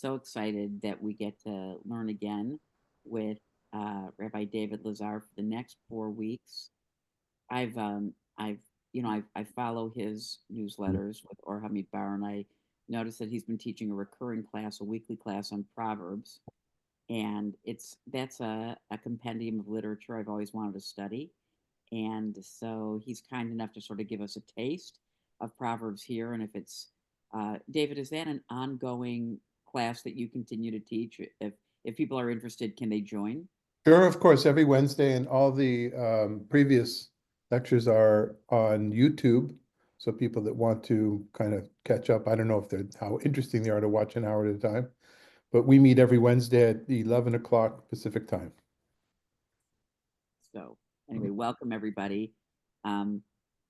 so excited that we get to learn again with Rabbi David Lazar for the next 4 weeks. I've I follow his newsletters with Or Hamidbar, and I noticed that he's been teaching a recurring class, a weekly class on Proverbs, and that's a compendium of literature I've always wanted to study. And so he's kind enough to sort of give us a taste of Proverbs here. And if it's David, is that an ongoing class that you continue to teach? If people are interested, can they join? Sure, of course, every Wednesday, and all the previous lectures are on YouTube. So people that want to kind of catch up, I don't know if they're how interesting they are to watch an hour at a time, but we meet every Wednesday at 11 o'clock Pacific time. So anyway, welcome everybody. Um,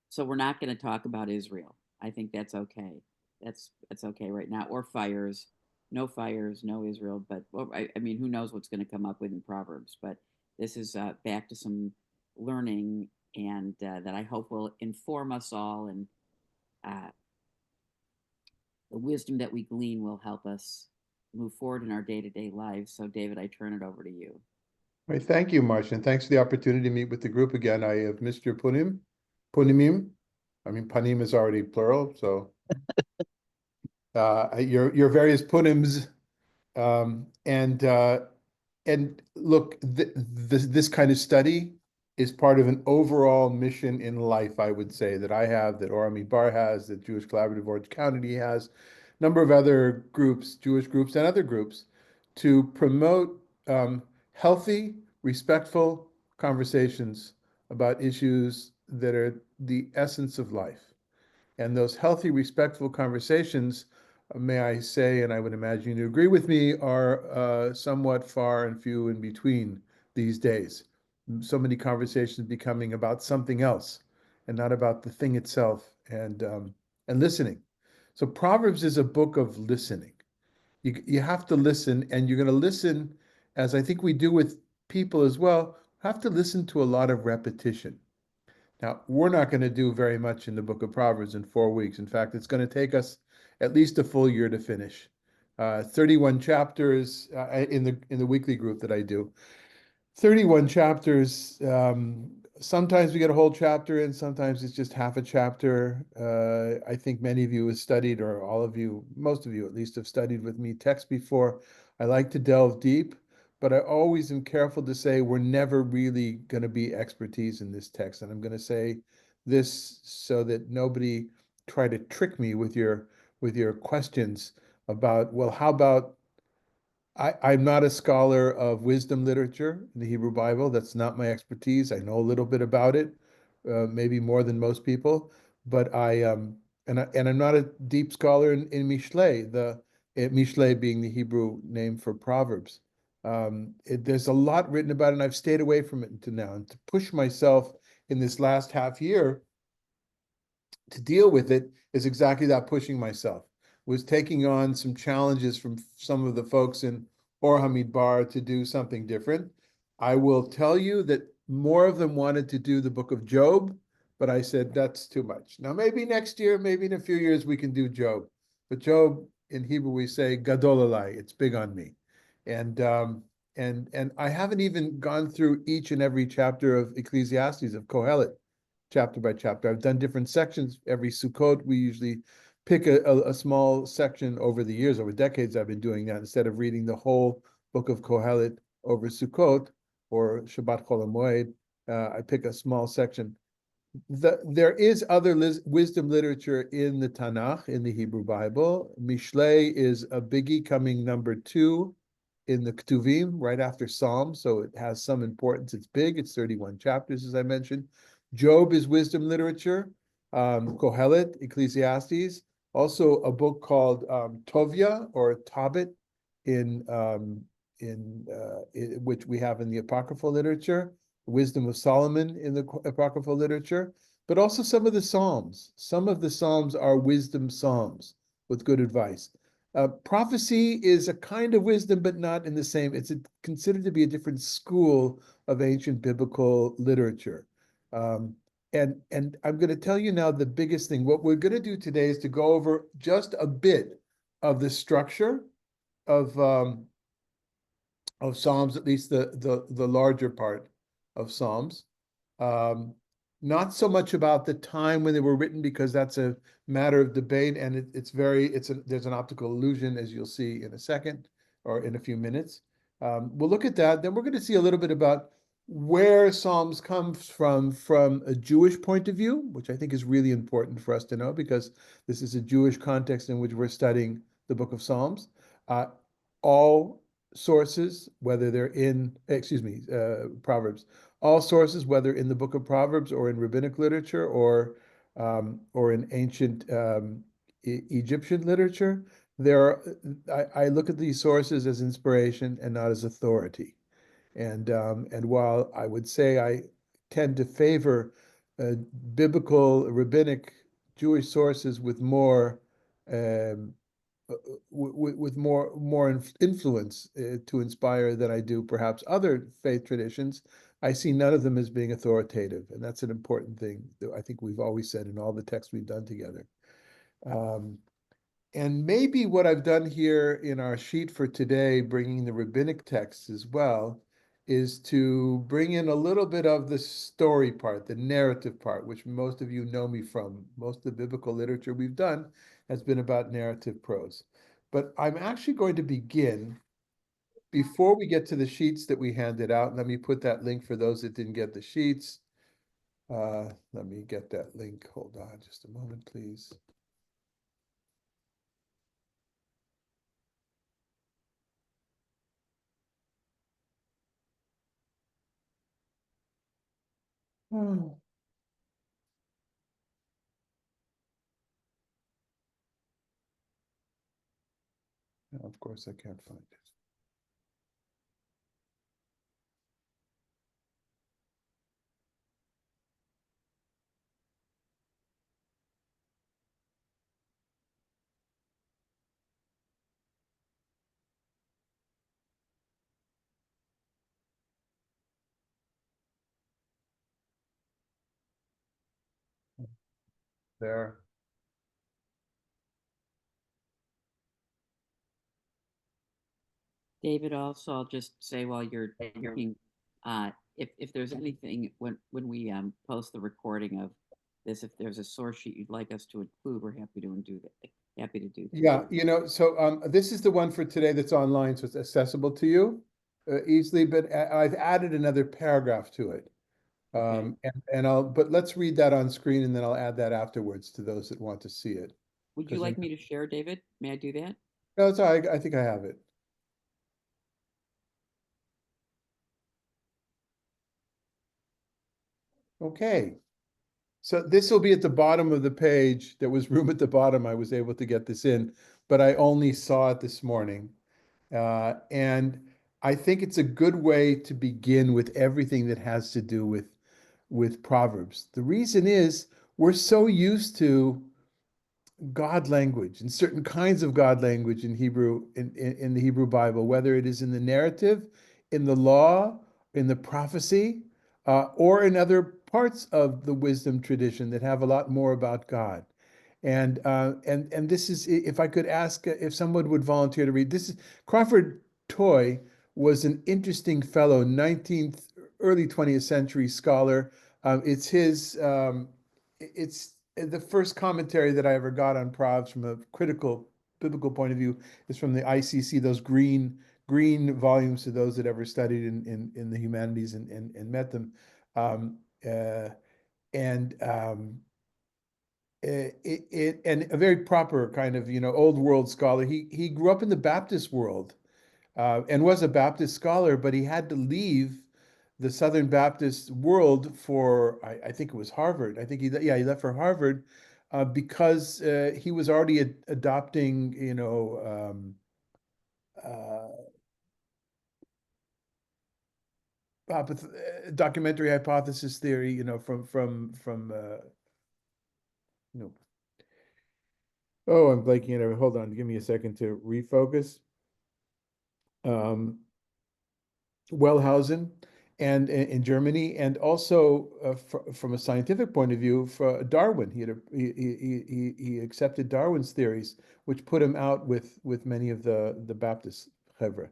so we're not going to talk about Israel. I think that's okay. That's okay right now. Or fires, no Israel. But well, I mean, who knows what's going to come up with in Proverbs? But this is back to some learning, and that I hope will inform us all, and uh, the wisdom that we glean will help us move forward in our day-to-day lives. So, David, I turn it over to you. Right, thank you, Marcia, and thanks for the opportunity to meet with the group again. I have missed your punimim. I mean, panim is already plural, so your various punims, um, and uh, and look, this kind of study is part of an overall mission in life, I would say, that I have, that Orami Bar has, that Jewish Collaborative Orange County has, a number of other groups, Jewish groups and other groups, to promote healthy, respectful conversations about issues that are the essence of life. And those healthy, respectful conversations, may I say, and I would imagine you agree with me, are somewhat far and few in between these days. So many conversations becoming about something else and not about the thing itself, and listening. So Proverbs is a book of listening. You have to listen, and you're going to listen, as I think we do with people as well, have to listen to a lot of repetition. Now, we're not going to do very much in the Book of Proverbs in 4 weeks. In fact, it's going to take us at least a full year to finish. 31 chapters in the weekly group that I do. 31 chapters. Sometimes we get a whole chapter in, sometimes it's just half a chapter. I think many of you have studied, or all of you, most of you at least, have studied with me text before. I like to delve deep, but I always am careful to say we're never really going to be expertise in this text. And I'm going to say this so that nobody try to trick me with your questions about, well, how about I'm not a scholar of wisdom literature in the Hebrew Bible. That's not my expertise. I know a little bit about it, maybe more than most people, but and I'm not a deep scholar in Mishlei, Mishlei being the Hebrew name for Proverbs. There's a lot written about it, and I've stayed away from it until now. And to push myself in this last half year to deal with it is exactly that, pushing myself. Was taking on some challenges from some of the folks in Or Hamidbar to do something different. I will tell you that more of them wanted to do the book of Job, but I said that's too much. Now, maybe next year, maybe in a few years, we can do Job. But Job, in Hebrew, we say gadol alai. It's big on me, and and I haven't even gone through each and every chapter of Ecclesiastes, of Kohelet, chapter by chapter. I've done different sections every Sukkot. We usually pick a small section. Over the years, over decades, I've been doing that instead of reading the whole book of Kohelet over Sukkot or Shabbat Chol HaMoed. I pick a small section. There is other wisdom literature in the Tanakh, in the Hebrew Bible. Mishlei is a biggie, coming number 2 in the Ketuvim, right after Psalms, so it has some importance. It's big. It's 31 chapters, as I mentioned. Job is wisdom literature. Kohelet, Ecclesiastes, also a book called Tovia or Tobit, in which we have in the apocryphal literature. Wisdom of Solomon in the apocryphal literature, but also some of the Psalms. Some of the Psalms are wisdom psalms with good advice. Prophecy is a kind of wisdom, but not in the same. It's considered to be a different school of ancient biblical literature. Um, and I'm going to tell you now the biggest thing. What we're going to do today is to go over just a bit of the structure of Psalms, at least the larger part of Psalms. Um, Not so much about the time when they were written, because that's a matter of debate, and there's an optical illusion, as you'll see in a second or in a few minutes. We'll look at that. Then we're going to see a little bit about where Psalms comes from a Jewish point of view, which I think is really important for us to know, because this is a Jewish context in which we're studying the Book of Psalms. Uh, all sources, whether they're in, Proverbs, all sources, whether in the Book of Proverbs or in rabbinic literature or in ancient Egyptian literature, I look at these sources as inspiration and not as authority. And while I would say I tend to favor biblical, rabbinic, Jewish sources with more um, with more influence to inspire than I do perhaps other faith traditions, I see none of them as being authoritative, and that's an important thing that I think we've always said in all the texts we've done together. Um, and maybe what I've done here in our sheet for today, bringing the rabbinic texts as well, is to bring in a little bit of the story part, the narrative part, which most of you know me from. Most of the biblical literature we've done has been about narrative prose. But I'm actually going to begin, before we get to the sheets that we handed out. Let me put that link for those that didn't get the sheets. Let me get that link. Hold on just a moment, please. Oh, of course, I can't find it. There. David, also, I'll just say while you're talking, if there's anything when we post the recording of this, if there's a source sheet you'd like us to include, we're happy to do that. Happy to do that. Yeah, so this is the one for today that's online, so it's accessible to you easily, but I've added another paragraph to it. Okay. But let's read that on screen, and then I'll add that afterwards to those that want to see it. Would you Because like me to share, David? May I do that? no, it's all right. I think I have it. Okay. So this will be at the bottom of the page. There was room at the bottom. I was able to get this in, but I only saw it this morning. And I think it's a good way to begin with everything that has to do with Proverbs. The reason is we're so used to God language and certain kinds of God language in Hebrew, in the Hebrew Bible, whether it is in the narrative, in the law, in the prophecy, or in other parts of the wisdom tradition that have a lot more about God. And this is, if I could ask if someone would volunteer to read this. Is Crawford Toy was an interesting fellow, 19th, early 20th century scholar. It's the first commentary that I ever got on Proverbs from a critical biblical point of view is from the ICC, those green volumes, to those that ever studied in the humanities and met them. Um, uh, and and a very proper kind of old world scholar. He grew up in the Baptist world and was a Baptist scholar, but he had to leave the Southern Baptist world for I think it was Harvard. I think he left for Harvard because he was already adopting uh, documentary hypothesis theory, you know oh, I'm blanking it. Hold on, give me a second to refocus. Um, Wellhausen, and in Germany, and also from a scientific point of view, for Darwin, he accepted Darwin's theories, which put him out with many of the Baptist chevra.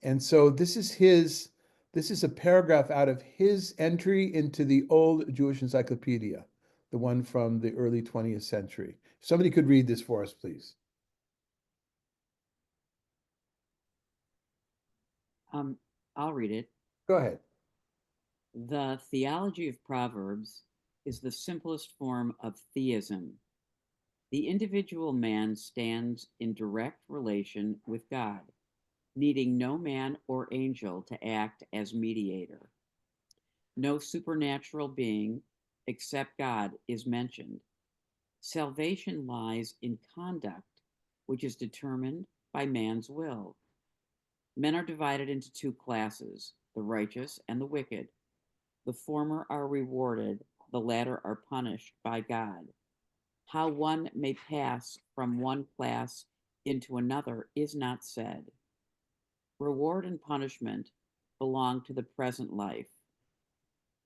And so this is a paragraph out of his entry into the old Jewish encyclopedia, the one from the early 20th century. Somebody could read this for us, please. Um, I'll read it. Go ahead. The theology of Proverbs is the simplest form of theism. The individual man stands in direct relation with God, needing no man or angel to act as mediator. No supernatural being except God is mentioned. Salvation lies in conduct, which is determined by man's will. Men are divided into two classes, the righteous and the wicked. The former are rewarded, the latter are punished by God. How one may pass from one class into another is not said. Reward and punishment belong to the present life.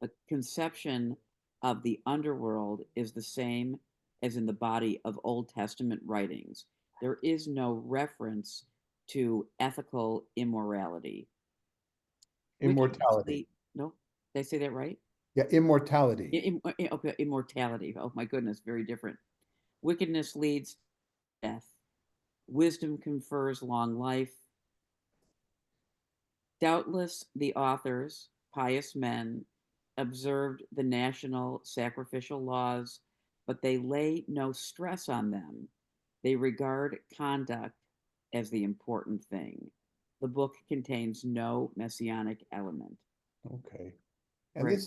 The conception of the underworld is the same as in the body of Old Testament writings. There is no reference to ethical immorality. Wickedness Immortality. no, did I say that right? Yeah, immortality. Okay, immortality. Oh my goodness, very different. Wickedness leads to death. Wisdom confers long life. Doubtless the authors, pious men, observed the national sacrificial laws, but they lay no stress on them. They regard conduct as the important thing. The book contains no messianic element. Okay. And Right.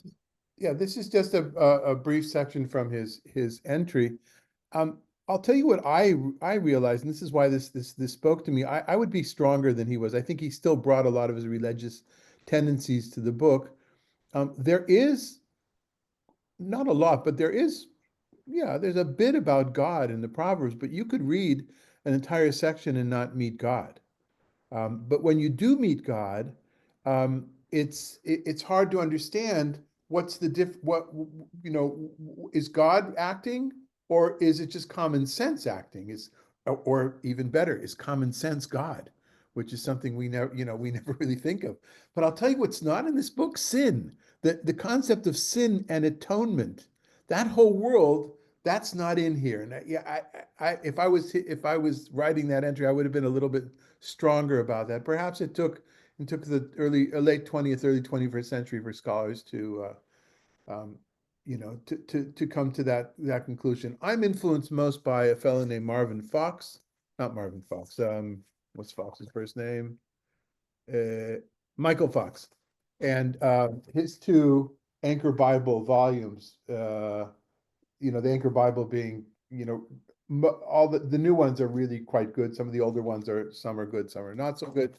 yeah, this is just a brief section from his entry. Um, I'll tell you what I realized, and this is why this spoke to me. I would be stronger than he was. I think he still brought a lot of his religious tendencies to the book. There is not a lot, but yeah, there's a bit about God in the Proverbs, but you could read an entire section and not meet God. But when you do meet God, it's hard to understand what's the what is God acting, or is it just common sense acting? Or even better, is common sense God, which is something we never really think of. But I'll tell you what's not in this book: sin. The concept of sin and atonement. That whole world, that's not in here. And yeah, if I was writing that entry, I would have been a little bit stronger about that. Perhaps it took the late 20th, early 21st century for scholars to to come to that conclusion. I'm influenced most by a fellow named Marvin Fox, not Marvin Fox. What's Fox's first name? Uh, Michael Fox, and his two Anchor Bible volumes. The Anchor Bible being, all the new ones are really quite good. Some of the older ones some are good, some are not so good.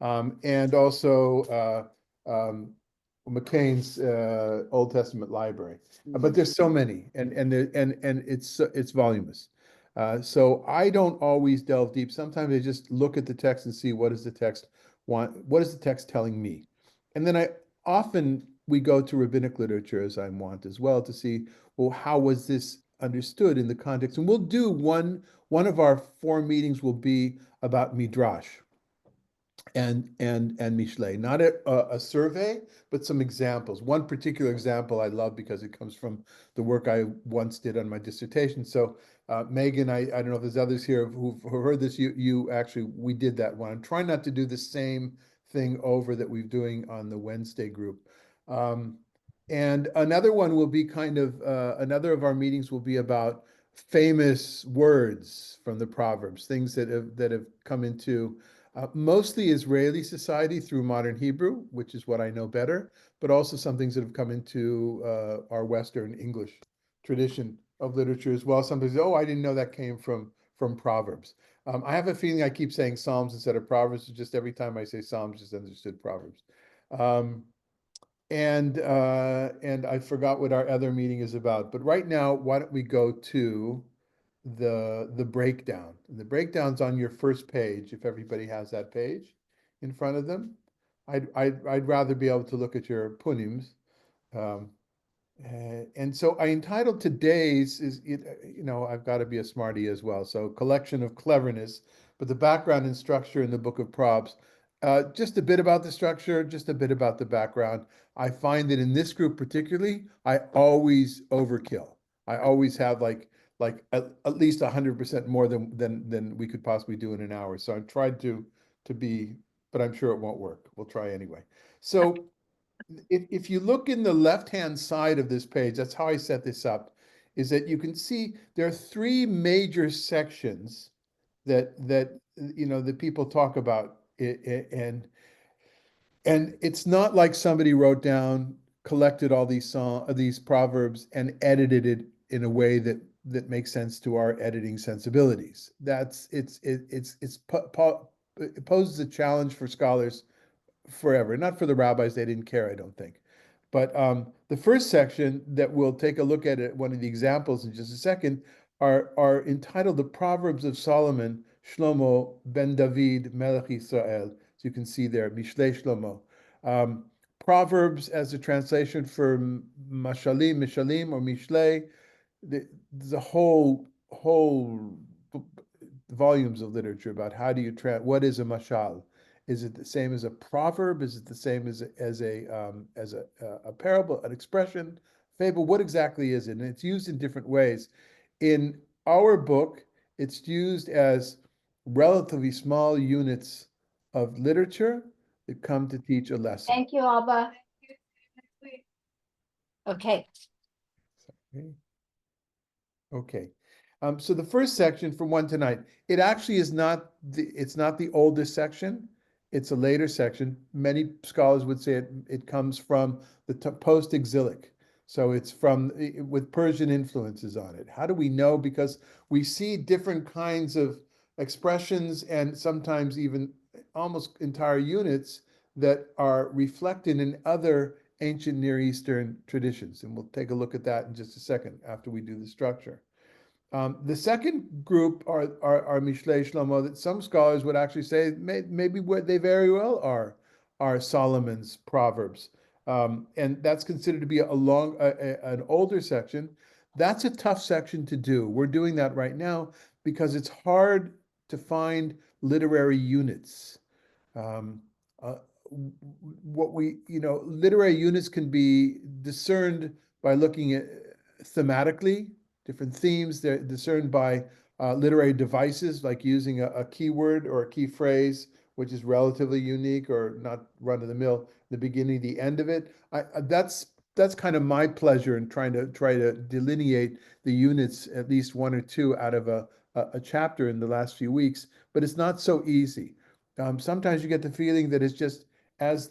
And also McCain's Old Testament library. But there's so many, and it's voluminous. So I don't always delve deep. Sometimes I just look at the text and see what does the text want, what is the text telling me, and then I often we go to rabbinic literature as I want as well to see, well, how was this understood in the context? And we'll do one of our four meetings will be about Midrash and Mishlei, not a survey, but some examples. One particular example I love because it comes from the work I once did on my dissertation. So Megan, I don't know if there's others here who've heard this. You actually, we did that one. I'm trying not to do the same thing over that we're doing on the Wednesday group. Um, and another one will be another of our meetings will be about famous words from the Proverbs, things that have come into mostly Israeli society through modern Hebrew, which is what I know better, but also some things that have come into our Western English tradition of literature as well. Some people say, oh, I didn't know that came from Proverbs. I have a feeling I keep saying Psalms instead of Proverbs. Just every time I say Psalms, just understood Proverbs. Um, and I forgot what our other meeting is about. But right now, why don't we go to the breakdown. And the breakdown's on your first page, if everybody has that page in front of them. I'd rather be able to look at your punims. Um, and so I entitled today's I've got to be a smarty as well. So collection of cleverness, but the background and structure in the Book of Proverbs. Just a bit about the structure, just a bit about the background. I find that in this group particularly, I always overkill. I always have like at least 100% more than we could possibly do in an hour. So I've tried to be, but I'm sure it won't work. We'll try anyway. So if you look in the left-hand side of this page, that's how I set this up, is that you can see there are three major sections that people talk about, and it's not like somebody wrote down, collected all these proverbs and edited it in a way that makes sense to our editing sensibilities. It poses a challenge for scholars forever. Not for the rabbis, they didn't care, I don't think. But the first section that we'll take a look at it, one of the examples in just a second, are entitled The Proverbs of Solomon, Shlomo ben David, Melech Israel. So you can see there, Mishlei Shlomo. Um, Proverbs as a translation for Mishalim, or Mishlei. There's a whole volumes of literature about how do you what is a mashal? Is it the same as a proverb? Is it the same as a parable, an expression, fable? What exactly is it? And it's used in different ways. In our book, it's used as relatively small units of literature that come to teach a lesson. Thank you, Abba. Okay. Okay. So the first section from 1 to 9, it actually is not it's not the oldest section. It's a later section. Many scholars would say it comes from the post-exilic. So it's with Persian influences on it. How do we know? Because we see different kinds of expressions and sometimes even almost entire units that are reflected in other ancient Near Eastern traditions. And we'll take a look at that in just a second after we do the structure. The second group are Mishlei Shlomo, that some scholars would actually say maybe what they very well are Solomon's Proverbs, and that's considered to be an older section. That's a tough section to do. We're doing that right now because it's hard to find literary units. Um, uh, literary units can be discerned by looking at thematically, different themes. They're discerned by literary devices, like using a keyword or a key phrase, which is relatively unique or not run of the mill, the beginning, the end of it. That's kind of my pleasure in try to delineate the units, at least one or two out of a chapter in the last few weeks, but it's not so easy. Sometimes you get the feeling that it's just as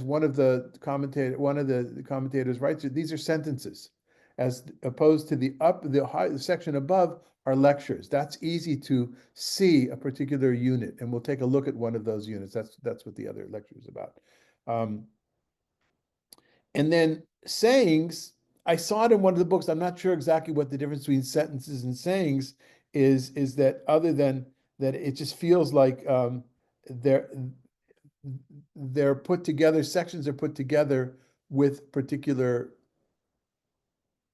one of the commentators writes it, these are sentences, as opposed to the section above are lectures. That's easy to see a particular unit, and we'll take a look at one of those units. That's what the other lecture is about. And then sayings, I saw it in one of the books. I'm not sure exactly what the difference between sentences and sayings is that, other than that, it just feels like they're they're put together, sections are put together with particular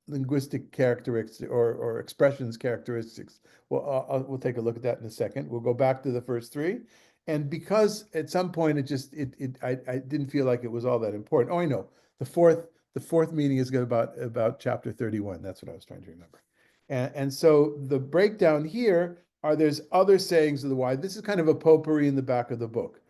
linguistic characteristics or expressions characteristics. Well, we'll take a look at that in a second. We'll go back to the first three. And because at some point I didn't feel like it was all that important. Oh, I know. The fourth meeting is going about chapter 31. That's what I was trying to remember. And so the breakdown here there's other sayings of the wise. This is kind of a potpourri in the back of the book.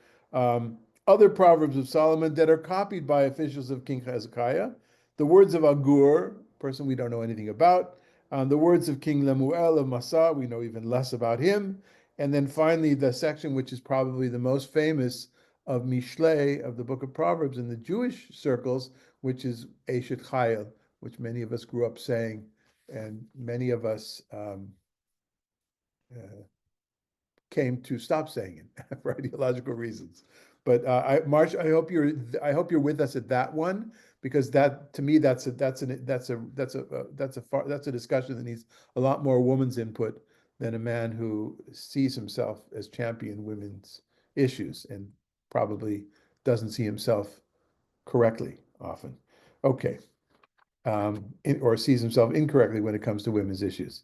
Other Proverbs of Solomon that are copied by officials of King Hezekiah. The words of Agur, person we don't know anything about. The words of King Lemuel of Massa, we know even less about him. And then finally, the section which is probably the most famous of Mishlei, of the Book of Proverbs in the Jewish circles, which is Eshet Chayil, which many of us grew up saying, and many of us came to stop saying it for ideological reasons. But Marsh, I hope you're with us at that one, because that, to me, that's a discussion that needs a lot more woman's input than a man who sees himself as champion women's issues, and probably doesn't see himself correctly often. Okay. Or sees himself incorrectly when it comes to women's issues.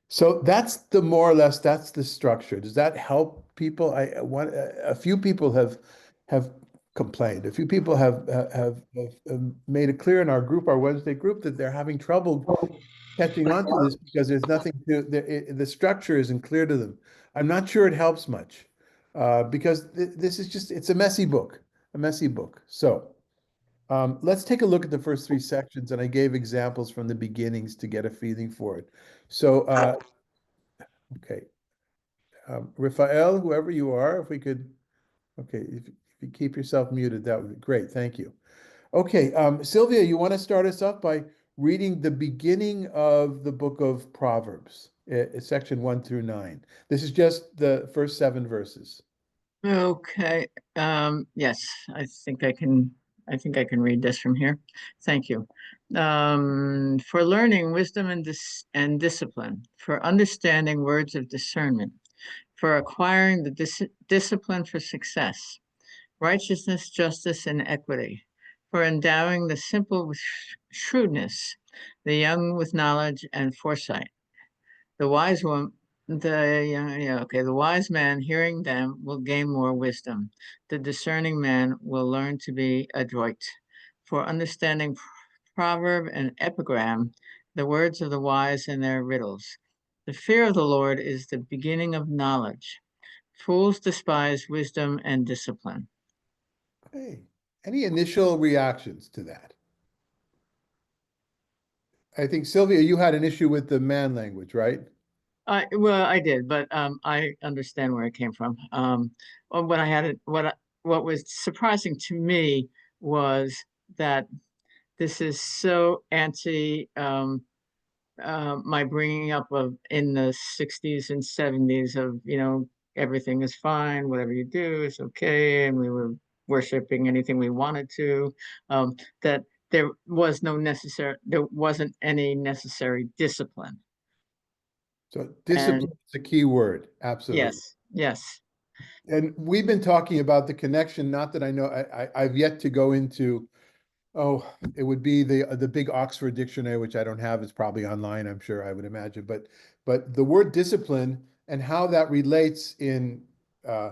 So that's the more or less that's the structure. Does that help people? A few people have complained. A few people have made it clear in our group, our Wednesday group, that they're having trouble catching on to this because there's nothing to the structure isn't clear to them. I'm not sure it helps much because this is just it's a messy book. So. Let's take a look at the first three sections, and I gave examples from the beginnings to get a feeling for it. So, okay, Raphael, whoever you are, if we could, okay, if you keep yourself muted, that would be great. Thank you. Okay, Sylvia, you want to start us off by reading the beginning of the book of Proverbs, section 1 through 9. This is just the first 7 verses. Okay. Yes, I think I can read this from here. Thank you. For learning wisdom and discipline, for understanding words of discernment, for acquiring the discipline for success, righteousness, justice, and equity, for endowing the simple with shrewdness, the young with knowledge and foresight. The wise one, the wise man hearing them will gain more wisdom. The discerning man will learn to be adroit. For understanding proverb and epigram, the words of the wise and their riddles. The fear of the Lord is the beginning of knowledge. Fools despise wisdom and discipline. Okay. Any initial reactions to that? I think Sylvia, you had an issue with the man language, right? I did, but I understand where it came from. What I had, what was surprising to me was that this is so anti my bringing up of in the 60s and 70s of, everything is fine, whatever you do is okay, and we were worshiping anything we wanted to. That there wasn't any necessary discipline. So And discipline is a key word, absolutely. yes. And we've been talking about the connection, not that I know, I've yet to go into, oh, it would be the big Oxford dictionary, which I don't have, it's probably online, I'm sure, I would imagine. But the word discipline and how that relates in uh,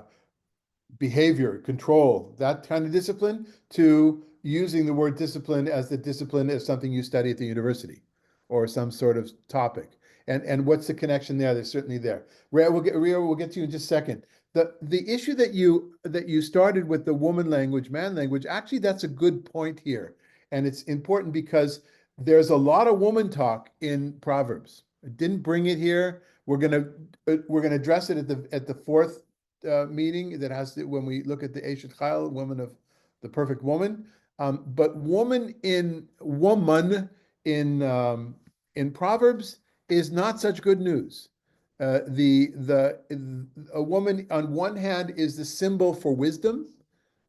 behavior, control, that kind of discipline, to using the word discipline as the discipline as something you study at the university or some sort of topic. And what's the connection there? There's certainly there. Ria, we'll get to you in just a second. The issue that you started with the woman language, man language, actually that's a good point here. And it's important because there's a lot of woman talk in Proverbs. I didn't bring it here. We're gonna address it at the fourth meeting that has to, when we look at the Eshet Chayil, woman of the perfect woman. But woman in Proverbs is not such good news. A woman on one hand is the symbol for wisdom.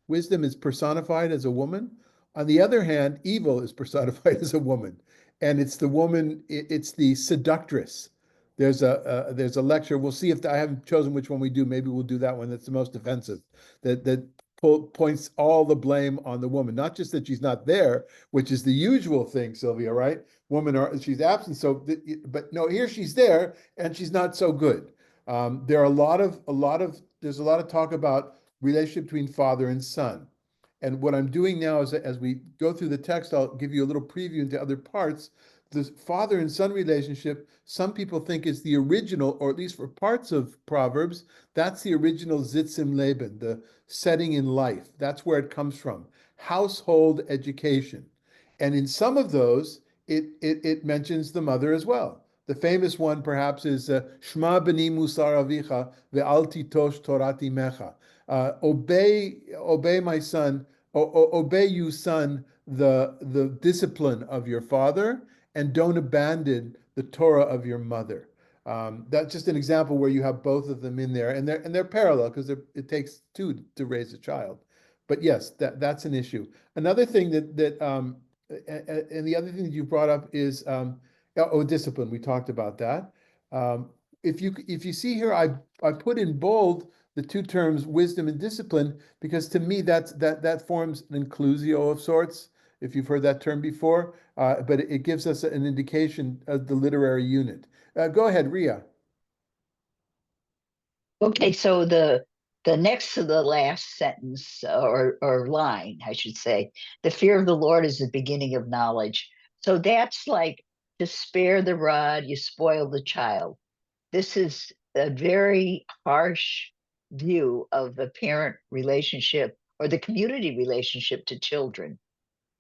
Wisdom is personified as a woman. On the other hand, evil is personified as a woman, and it's the woman. It's the seductress. There's a lecture. We'll see if I haven't chosen which one we do. Maybe we'll do that one. That's the most offensive. That points all the blame on the woman. Not just that she's not there, which is the usual thing, Sylvia. Right? She's absent. So, but no, here she's there, and she's not so good. There are there's a lot of talk about relationship between father and son. And what I'm doing now is as we go through the text, I'll give you a little preview into other parts. The father and son relationship, some people think is the original, or at least for parts of Proverbs, that's the original Zitzim Leben, the setting in life. That's where it comes from. Household education. And in some of those, it mentions the mother as well. The famous one perhaps is Shma b'ni musar avicha ve'al titosh torati mecha. Obey my son, obey you, son, the discipline of your father, and don't abandon the Torah of your mother. That's just an example where you have both of them in there, and they're parallel because it takes two to raise a child. But yes, that's an issue. Another thing and the other thing that you brought up is discipline. We talked about that. If you see here, I put in bold the two terms wisdom and discipline, because to me that forms an inclusio of sorts, if you've heard that term before, but it gives us an indication of the literary unit. Go ahead, Ria. Okay, so the next to the last sentence or line, I should say, the fear of the Lord is the beginning of knowledge. So that's like to spare the rod, you spoil the child. This is a very harsh view of the parent relationship or the community relationship to children.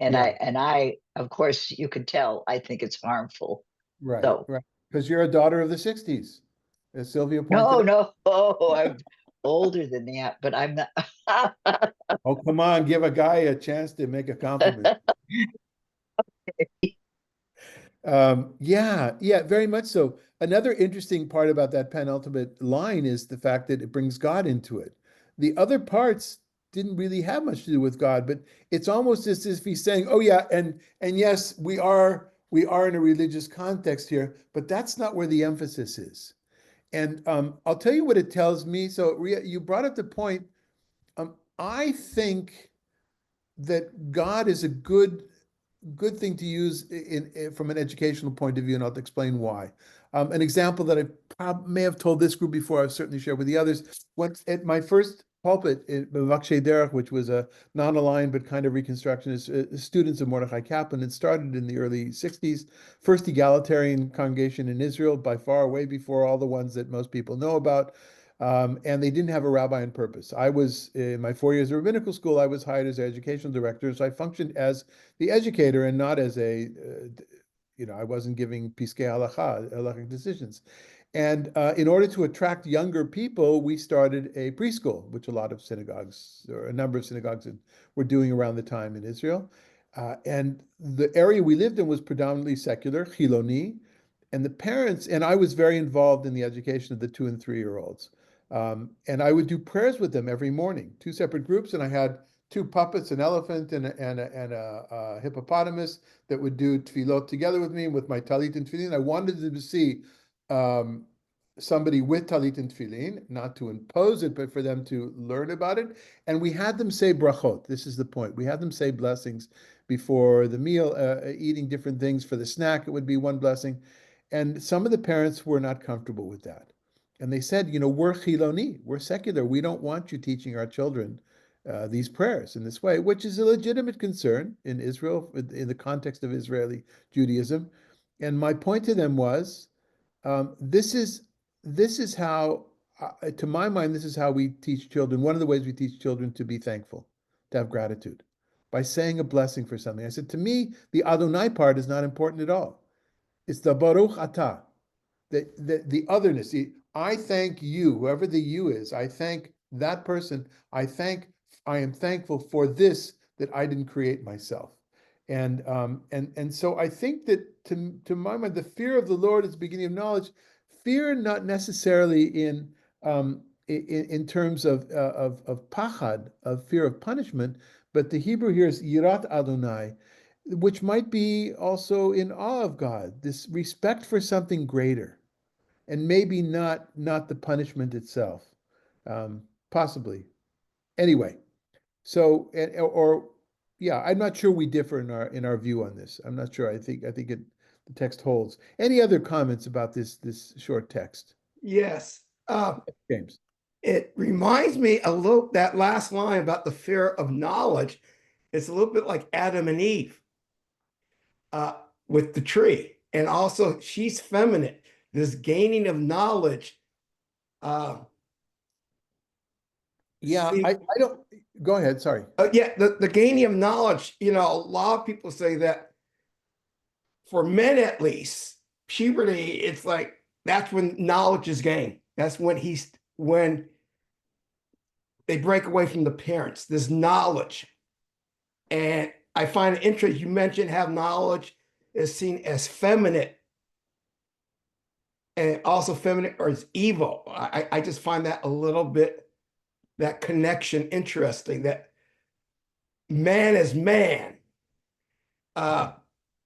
And Yeah. I, of course, you can tell, I think it's harmful. Right, So right. Because you're a daughter of the 60s, as Sylvia pointed no, out. no, oh, I'm older than that, but I'm not. Oh, come on, give a guy a chance to make a compliment. Yeah, very much so. Another interesting part about that penultimate line is the fact that it brings God into it. The other parts didn't really have much to do with God, but it's almost as if he's saying, "Oh yeah, and yes, we are in a religious context here, but that's not where the emphasis is." And I'll tell you what it tells me. So, Ria, you brought up the point. I think that God is a good thing to use from an educational point of view, and I'll explain why. An example that I may have told this group before, I've certainly shared with the others. When at my first pulpit in Mishlei Derech, which was a non-aligned but kind of reconstructionist, students of Mordechai Kaplan, it started in the early 60s, first egalitarian congregation in Israel, by far, way before all the ones that most people know about. And they didn't have a rabbi on purpose. I was, in my 4 years of rabbinical school, I was hired as their educational director. So I functioned as the educator and not as I wasn't giving piskei halachic decisions. And in order to attract younger people, we started a preschool, which a lot of synagogues, or a number of synagogues were doing around the time in Israel. And the area we lived in was predominantly secular, Chiloni, and the parents, and I was very involved in the education of the 2 and 3-year-olds. And I would do prayers with them every morning, two separate groups, and I had two puppets, an elephant and a hippopotamus that would do tefillot together with me with my talit and tefillin. I wanted them to see somebody with talit and tefillin, not to impose it, but for them to learn about it. And we had them say brachot. This is the point. We had them say blessings before the meal, eating different things. For the snack, it would be one blessing. And some of the parents were not comfortable with that. And they said, we're Chiloni, we're secular. We don't want you teaching our children these prayers in this way, which is a legitimate concern in Israel, in the context of Israeli Judaism. And my point to them was, this is how, to my mind, this is how we teach children. One of the ways we teach children to be thankful, to have gratitude, by saying a blessing for something. I said, to me, the Adonai part is not important at all. It's the Baruch Atah, the otherness. I thank you, whoever the you is. I thank that person. I am thankful for this that I didn't create myself. And so I think that to my mind, the fear of the Lord is the beginning of knowledge. Fear not necessarily in terms of pachad, of fear of punishment, but the Hebrew here is yirat Adonai, which might be also in awe of God, this respect for something greater, and maybe not the punishment itself, possibly. Anyway, so yeah, I'm not sure we differ in our view on this. I'm not sure. I think the text holds. Any other comments about this short text? Yes. James. It reminds me a little, that last line about the fear of knowledge. It's a little bit like Adam and Eve with the tree. And also she's feminine. This gaining of knowledge. Yeah, I don't, go ahead, sorry. Yeah, the gaining of knowledge, a lot of people say that for men at least, puberty, it's like that's when knowledge is gained. That's when they break away from the parents. There's knowledge. And I find it interesting, you mentioned have knowledge is seen as feminine and also feminine or as evil. I just find that a little bit, that connection interesting, that man is man.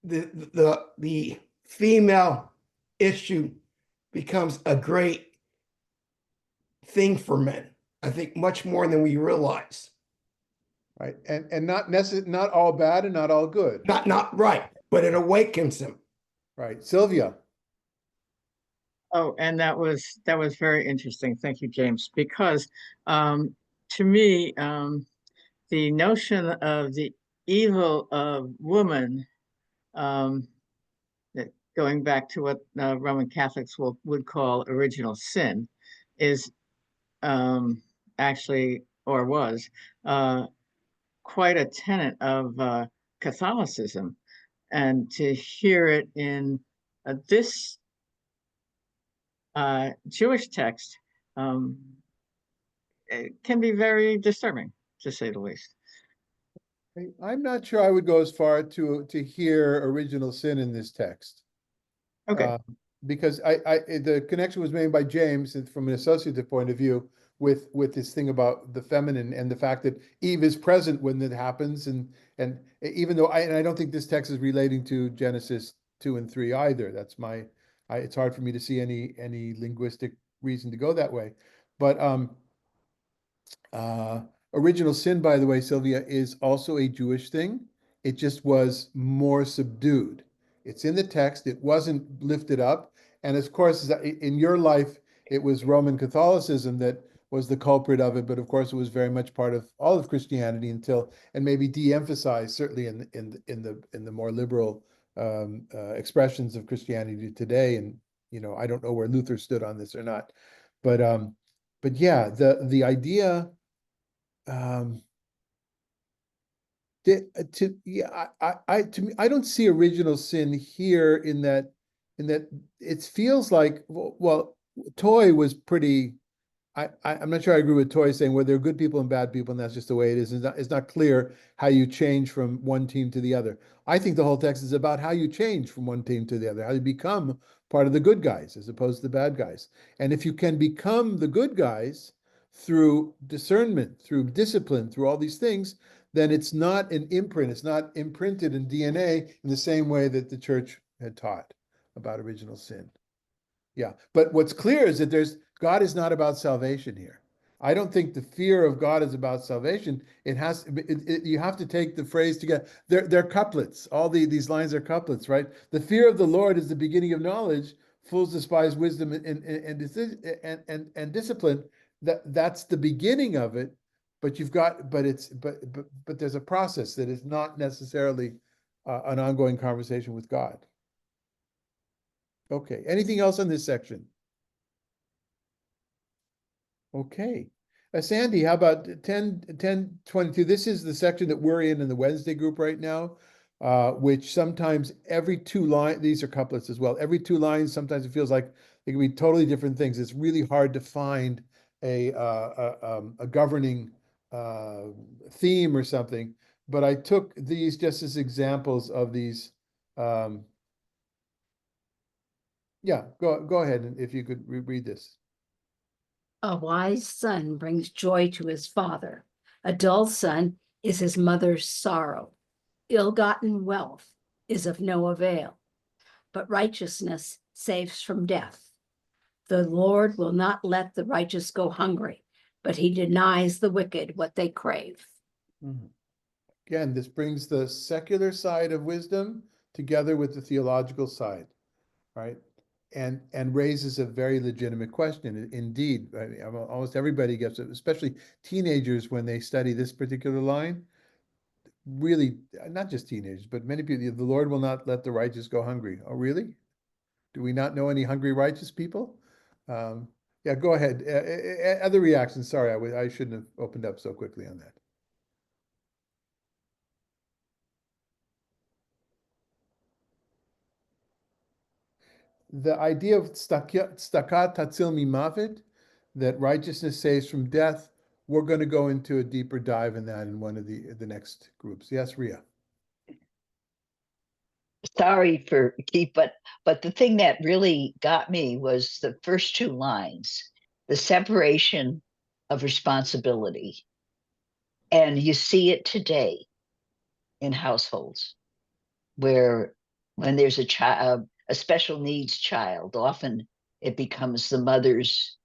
The female issue becomes a great thing for men. I think much more than we realize. Right. And not all bad and not all good. Not right, but it awakens them. Right. Sylvia. Oh, and that was very interesting. Thank you, James, because to me, the notion of the evil of woman, that going back to what Roman Catholics would call original sin, is actually, or was, quite a tenet of Catholicism. And to hear it in this Jewish text, it can be very disturbing, to say the least. I'm not sure I would go as far to hear original sin in this text. Okay. Because the connection was made by James from an associative point of view with this thing about the feminine and the fact that Eve is present when it happens, and even though I don't think this text is relating to Genesis 2 and 3 either. That's it's hard for me to see any linguistic reason to go that way. But original sin, by the way, Sylvia, is also a Jewish thing. It just was more subdued. It's in the text. It wasn't lifted up. And of course, in your life, it was Roman Catholicism that was the culprit of it. But of course, it was very much part of all of Christianity and maybe de-emphasized, certainly in the more liberal expressions of Christianity today. And I don't know where Luther stood on this or not, but yeah, the idea. To me, I don't see original sin here in that it feels like, well, Toy was pretty. I'm not sure I agree with Toy saying, well, there are good people and bad people, and that's just the way it is. It's not clear how you change from one team to the other. I think the whole text is about how you change from one team to the other, how you become part of the good guys as opposed to the bad guys. And if you can become the good guys through discernment, through discipline, through all these things, then it's not an imprint. It's not imprinted in DNA in the same way that the church had taught about original sin. Yeah, but what's clear is that God is not about salvation here. I don't think the fear of God is about salvation. You have to take the phrase together. They're couplets. These lines are couplets, right? The fear of the Lord is the beginning of knowledge. Fools despise wisdom and discipline. That's the beginning of it. But but there's a process that is not necessarily an ongoing conversation with God. Okay, anything else on this section? Okay. Sandy, how about 10:22? This is the section that we're in the Wednesday group right now, which sometimes every two lines, these are couplets as well, every two lines, sometimes it feels like they can be totally different things. It's really hard to find a governing theme or something, but I took these just as examples of these. Yeah, go ahead, and if you could read this. A wise son brings joy to his father. A dull son is his mother's sorrow. Ill-gotten wealth is of no avail, but righteousness saves from death. The Lord will not let the righteous go hungry, but he denies the wicked what they crave. Again, this brings the secular side of wisdom together with the theological side, right? And raises a very legitimate question. Indeed, I mean, almost everybody gets it, especially teenagers when they study this particular line. Really, not just teenagers, but many people, the Lord will not let the righteous go hungry. Oh, really? Do we not know any hungry righteous people? Yeah, go ahead. Other reactions. Sorry, I shouldn't have opened up so quickly on that. The idea of stakat tatzil mimavet, that righteousness saves from death, we're going to go into a deeper dive in that in one of the next groups. Yes, Ria. Sorry for keep, but the thing that really got me was the first two lines, the separation of responsibility. And you see it today in households where when there's a child, a special needs child, often it becomes the mother's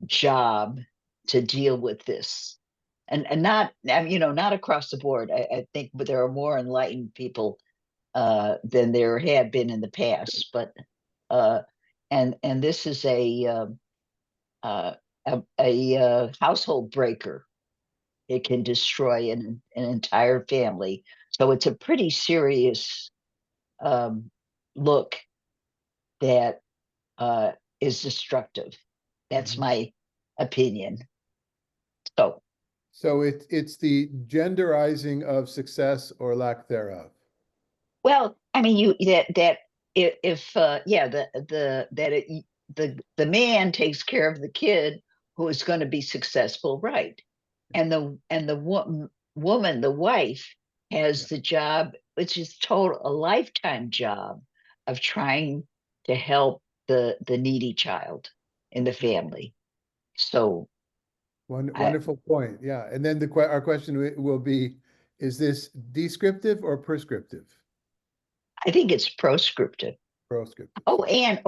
job to deal with this. And not, not across the board. I think there are more enlightened people than there had been in the past. But and this is a household breaker. It can destroy an entire family. So it's a pretty serious look that is destructive. That's my opinion. So it's the genderizing of success or lack thereof. Well, I mean, if the man takes care of the kid who is going to be successful, right? And the woman, the wife, has the job, which is a lifetime job of trying to help the needy child in the family. So Wonderful point. Yeah. And then our question will be, is this descriptive or prescriptive? I think it's proscriptive. Proscriptive.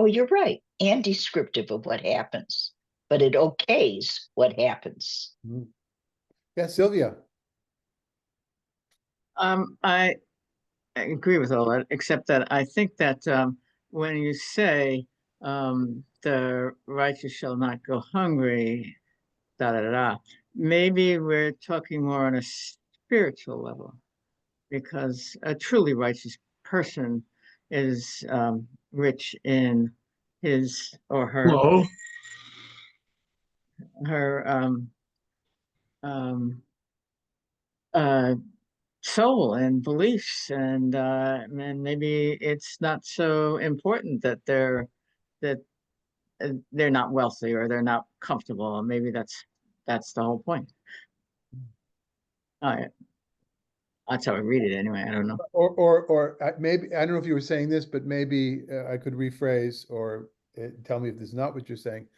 You're right, and descriptive of what happens, but it okays what happens. Mm-hmm. Yeah, Sylvia. I agree with all that, except that I think that when you say the righteous shall not go hungry, da da da, maybe we're talking more on a spiritual level, because a truly righteous person is rich in his or her her um, soul and beliefs, and maybe it's not so important that that they're not wealthy or they're not comfortable. Maybe that's the whole point. That's how I read it anyway. I don't know. Or maybe, I don't know if you were saying this, but maybe I could rephrase or tell me if this is not what you're saying.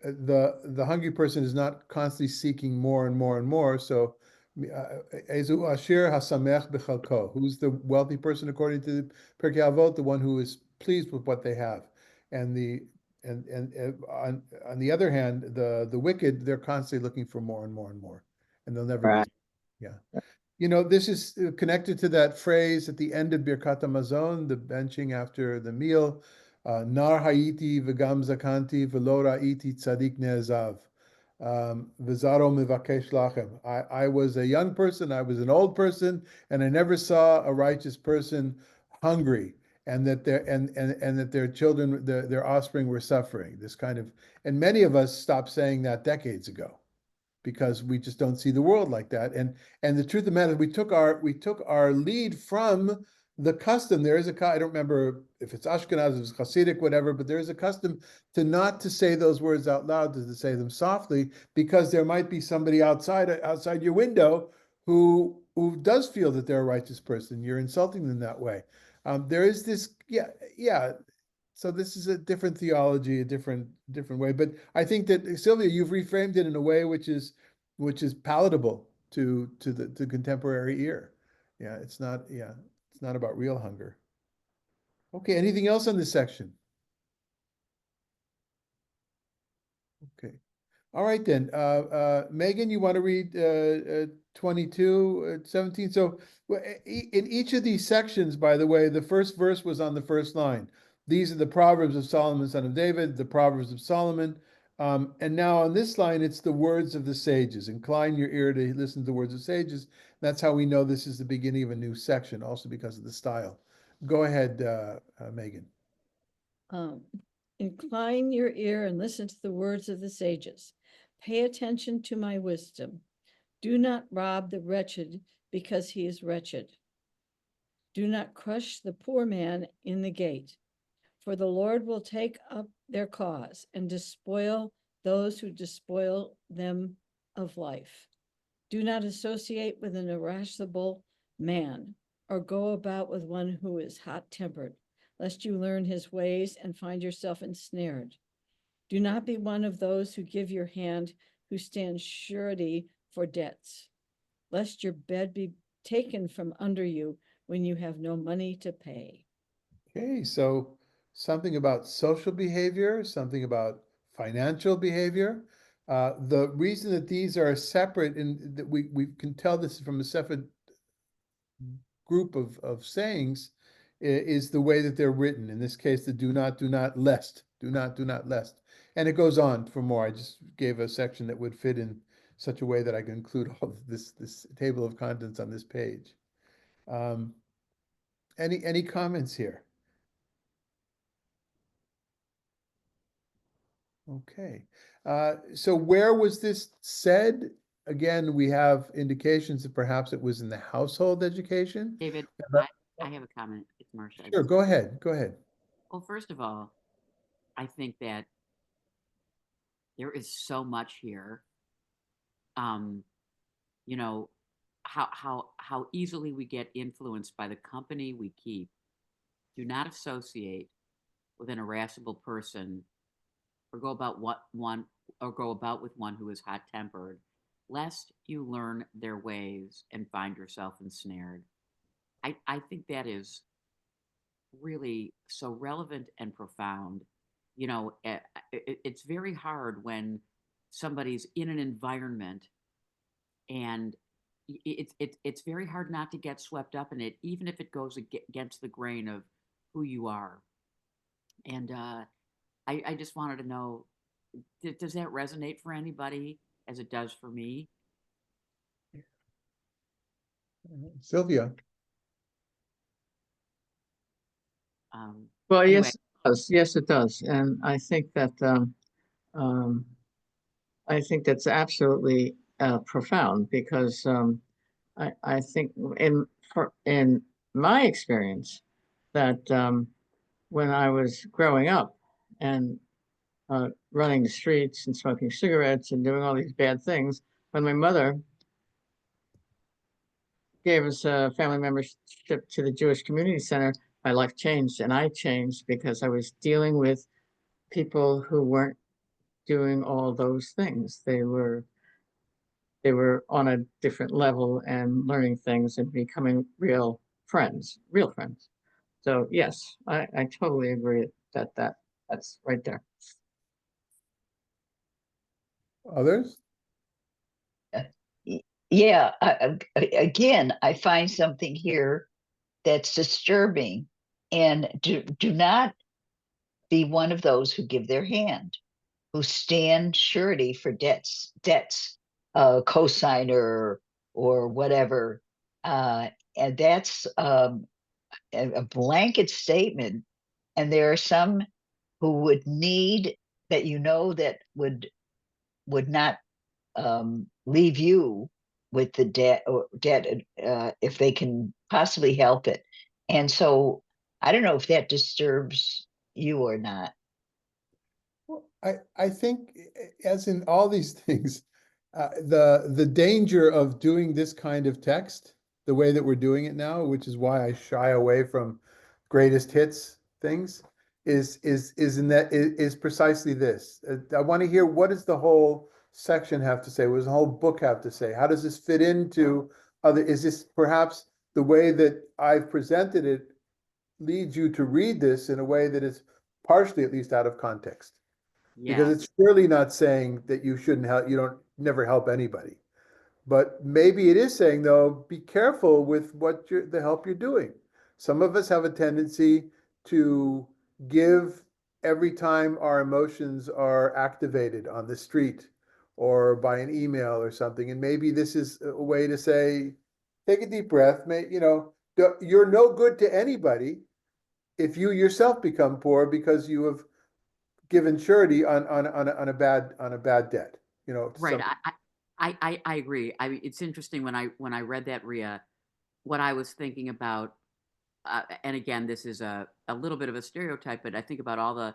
The hungry person is not constantly seeking more and more and more. So, Ezu Asher Hasamech B'Chalko, who's the wealthy person according to the Pirkei Avot, the one who is pleased with what they have, and on the other hand, the wicked, they're constantly looking for more and more and more, and they'll never Right. be. Yeah. You know, this is connected to that phrase at the end of Birkat Hamazon, the benching after the meal. Nar hayiti v'gam zakanti v'lo ra'iti tzadik ne'ezav. V'zaro mivakesh lachem. I was a young person, I was an old person, and I never saw a righteous person hungry, and that their children, their offspring were suffering. This kind of, and many of us stopped saying that decades ago, because we just don't see the world like that. And the truth of the matter, we took our lead from the custom. There is I don't remember if it's Ashkenaz, if it's Hasidic, whatever, but there is a custom to not to say those words out loud, to say them softly, because there might be somebody outside your window who does feel that they're a righteous person. You're insulting them that way. There is this, yeah. So this is a different theology, a different way. But I think that, Sylvia, you've reframed it in a way which is palatable to the contemporary ear. Yeah, it's not about real hunger. Okay, anything else on this section? Okay. All right then. Megan, you want to read 22, 17? So in each of these sections, by the way, the first verse was on the first line. These are the Proverbs of Solomon, son of David, the Proverbs of Solomon. And now on this line, it's the words of the sages. Incline your ear to listen to the words of sages. That's how we know this is the beginning of a new section, also because of the style. Go ahead, Megan. Incline your ear and listen to the words of the sages. Pay attention to my wisdom. Do not rob the wretched because he is wretched. Do not crush the poor man in the gate, for the Lord will take up their cause and despoil those who despoil them of life. Do not associate with an irascible man, or go about with one who is hot-tempered, lest you learn his ways and find yourself ensnared. Do not be one of those who give your hand, who stand surety for debts, lest your bed be taken from under you when you have no money to pay. Okay, so something about social behavior, something about financial behavior, The reason that these are separate and that we can tell this from a separate group of sayings is the way that they're written. In this case, the do not lest, do not lest. And it goes on for more. I just gave a section that would fit in such a way that I can include all of this table of contents on this page. Any comments here? Okay. So where was this said? Again, we have indications that perhaps it was in the household education. David, I have a comment. It's Marcia. Sure, go ahead. Go ahead. Well, first of all, I think that there is so much here. You know, how easily we get influenced by the company we keep. Do not associate with an irascible person, or go about with one who is hot-tempered, lest you learn their ways and find yourself ensnared. I think that is really so relevant and profound. It's very hard when somebody's in an environment, and it's very hard not to get swept up in it, even if it goes against the grain of who you are. And I just wanted to know, does that resonate for anybody as it does for me? Sylvia. Well, Anyway. yes, it does. Yes, it does. And I think that I think that's absolutely profound, because I think in my experience that when I was growing up and running the streets and smoking cigarettes and doing all these bad things, when my mother gave us a family membership to the Jewish Community Center, my life changed, and I changed because I was dealing with people who weren't doing all those things. They were on a different level and learning things and becoming real friends. So yes, I totally agree that's right there. Others? Yeah, again, I find something here that's disturbing, and do not be one of those who give their hand, who stand surety for debts, cosigner or whatever. And that's a blanket statement. And there are some who would need that, that would not leave you with the debt if they can possibly help it. And so I don't know if that disturbs you or not. Well, I think, as in all these things, the danger of doing this kind of text the way that we're doing it now, which is why I shy away from greatest hits things, is precisely this. I want to hear, what does the whole section have to say? What does the whole book have to say? How does this fit into other? Is this perhaps the way that I've presented it leads you to read this in a way that is partially, at least, out of context? Because Yeah. it's surely not saying that you shouldn't help, you don't never help anybody. But maybe it is saying, though, be careful with the help you're doing. Some of us have a tendency to give every time our emotions are activated on the street or by an email or something. And maybe this is a way to say, take a deep breath. You're no good to anybody if you yourself become poor because you have given surety on a bad debt. Right. I agree. I mean, it's interesting when I read that, Ria, what I was thinking about, and again, this is a little bit of a stereotype, but I think about all the,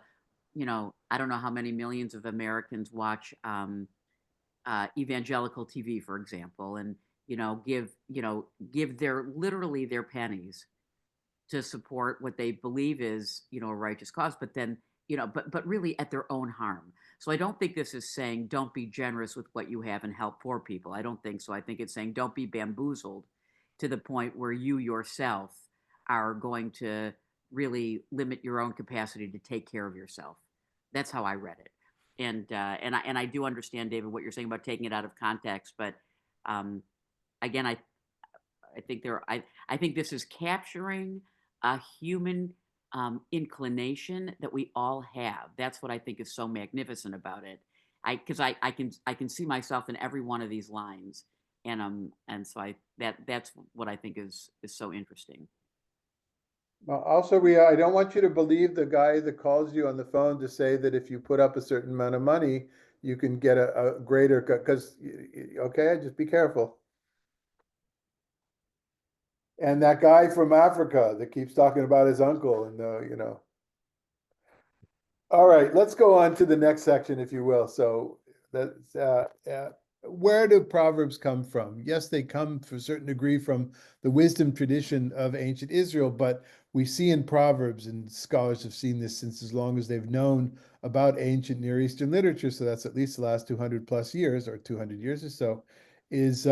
I don't know how many millions of Americans watch evangelical TV, for example, and give literally their pennies to support what they believe is, a righteous cause, but then, but really at their own harm. So I don't think this is saying don't be generous with what you have and help poor people. I don't think so. I think it's saying don't be bamboozled to the point where you yourself are going to really limit your own capacity to take care of yourself. That's how I read it. And I do understand, David, what you're saying about taking it out of context, but again, I think I think this is capturing a human inclination that we all have. That's what I think is so magnificent about it. Because I can see myself in every one of these lines, and so that's what I think is so interesting. Also, Ria, I don't want you to believe the guy that calls you on the phone to say that if you put up a certain amount of money, you can get a greater, because, okay, just be careful. And that guy from Africa that keeps talking about his uncle and, All right, let's go on to the next section, if you will. So that's where do Proverbs come from? Yes, they come to a certain degree from the wisdom tradition of ancient Israel, but we see in Proverbs, and scholars have seen this since as long as they've known about ancient Near Eastern literature, so that's at least the last 200 plus years or 200 years or so, is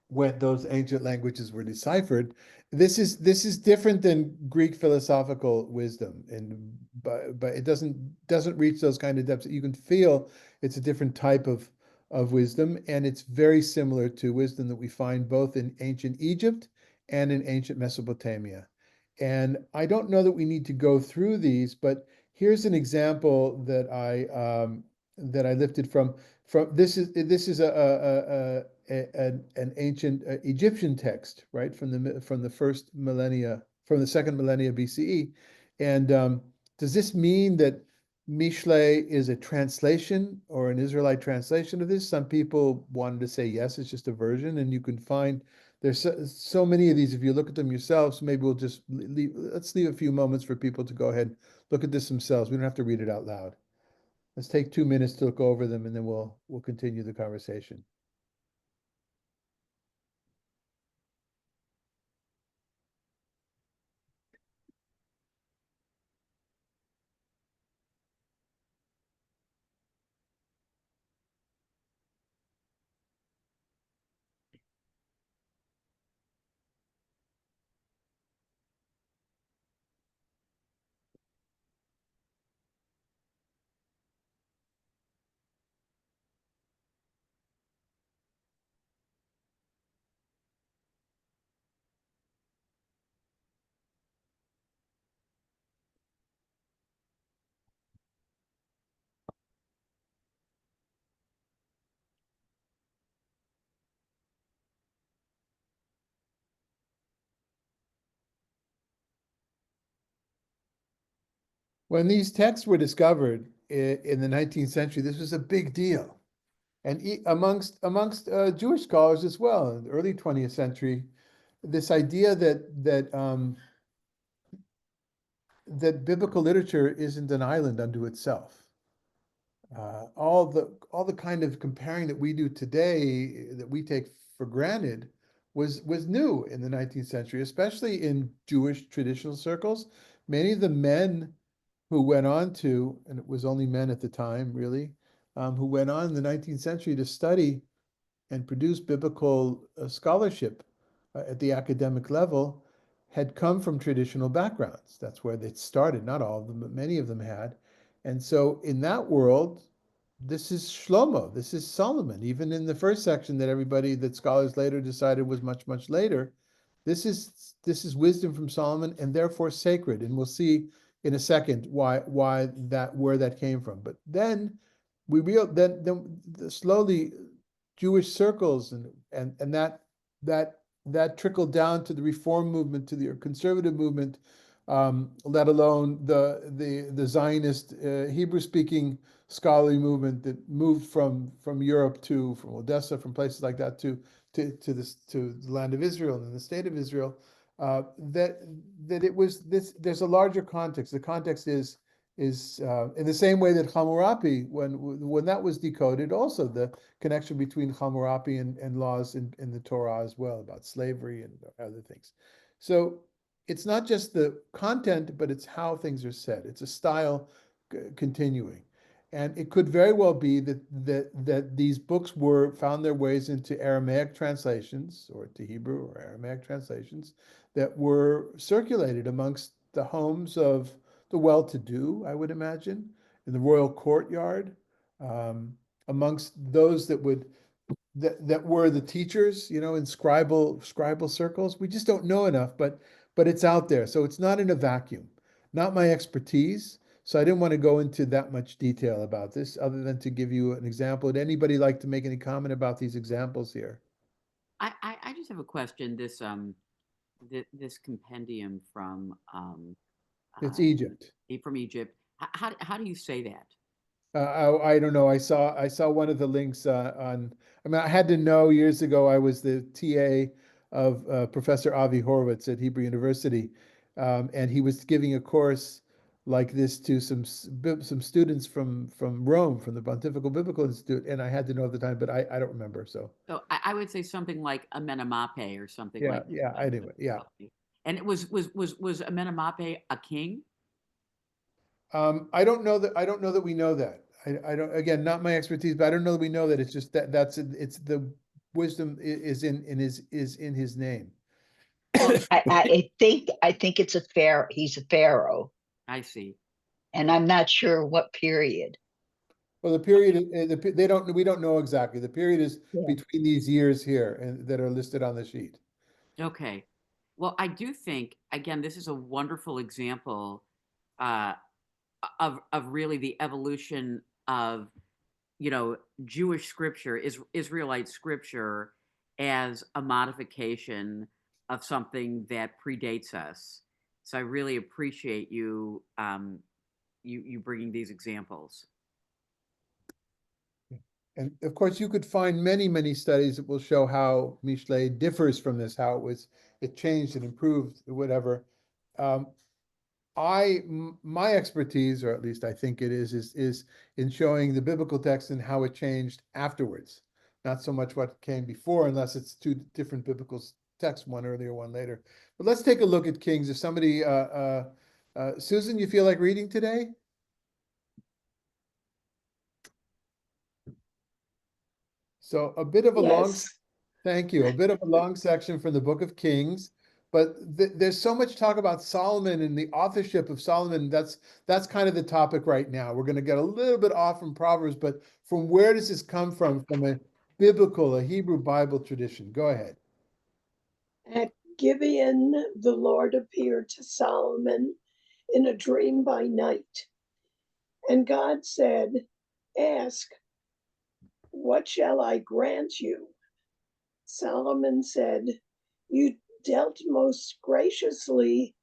when those ancient languages were deciphered. This is different than Greek philosophical wisdom, and but it doesn't reach those kind of depths. You can feel it's a different type of wisdom, and it's very similar to wisdom that we find both in ancient Egypt and in ancient Mesopotamia. And I don't know that we need to go through these, but here's an example that I lifted from this is an ancient Egyptian text, right, from the first millennia, from the second millennia BCE. And does this mean that Mishlei is a translation or an Israelite translation of this? Some people wanted to say yes, it's just a version, and you can find there's so many of these. If you look at them yourselves, maybe we'll just let's leave a few moments for people to go ahead, look at this themselves. We don't have to read it out loud. Let's take 2 minutes to look over them, and then we'll continue the conversation. When these texts were discovered in the 19th century, this was a big deal. And amongst Jewish scholars as well, in the early 20th century, this idea that biblical literature isn't an island unto itself. All the kind of comparing that we do today that we take for granted was new in the 19th century, especially in Jewish traditional circles. Many of the men who went on to, and it was only men at the time, really, who went on in the 19th century to study and produce biblical scholarship at the academic level, had come from traditional backgrounds. That's where they started. Not all of them, but many of them had. And so in that world, this is Shlomo, this is Solomon. Even in the first section that scholars later decided was much, much later, this is wisdom from Solomon and therefore sacred. And we'll see in a second where that came from. But then then slowly Jewish circles and that trickled down to the Reform movement, to the conservative movement, let alone the Zionist Hebrew-speaking scholarly movement that moved from Europe from Odessa, from places like that to the land of Israel and the state of Israel. That it was this. There's a larger context. The context is in the same way that Hammurabi, when that was decoded, also the connection between Hammurabi and laws in the Torah as well about slavery and other things. So it's not just the content, but it's how things are said. It's a style continuing. And it could very well be that these books found their ways into Aramaic translations, or to Hebrew or Aramaic translations, that were circulated amongst the homes of the well-to-do, I would imagine, in the royal courtyard, amongst those that would that were the teachers, in scribal circles. We just don't know enough, but it's out there. So it's not in a vacuum. Not my expertise. So I didn't want to go into that much detail about this, other than to give you an example. Would anybody like to make any comment about these examples here? I just have a question. This compendium from It's uh, Egypt. from Egypt. How do you say that? I don't know. I saw one of the links on. I mean, I had to know years ago. I was the TA of Professor Avi Horowitz at Hebrew University, and he was giving a course like this to some students from Rome, from the Pontifical Biblical Institute, and I had to know at the time, but I don't remember. So So I would say something like Amenemape or something yeah, like that. yeah, anyway, yeah. Okay. And it was Amenemape a king? I don't know that. I don't know that we know that. I don't. Again, not my expertise, but I don't know that we know that. It's just it's the wisdom is in his name. I think it's he's a pharaoh, I see. and I'm not sure what period. Well, the period we don't know exactly. The period is Yeah. between these years here and that are listed on the sheet. Okay. Well, I do think, again, this is a wonderful example uh, of really the evolution of, Jewish scripture, Israelite scripture, as a modification of something that predates us. So I really appreciate you bringing these examples. And of course, you could find many, many studies that will show how Mishlei differs from this, how it changed and improved, whatever. Um, my expertise, or at least I think it is in showing the biblical text and how it changed afterwards. Not so much what came before, unless it's two different biblical texts, one earlier, one later. But let's take a look at Kings. If somebody, Susan, you feel like reading today? So a bit of a long, thank you, a bit of a long section from the Book of Kings, but there's so much talk about Solomon and the authorship of Solomon. That's kind of the topic right now. We're going to get a little bit off from Proverbs, but from where does this come from? From a Hebrew Bible tradition. Go ahead. At Gibeon, the Lord appeared to Solomon in a dream by night. And God said, "Ask, what shall I grant you?" Solomon said, "You dealt most graciously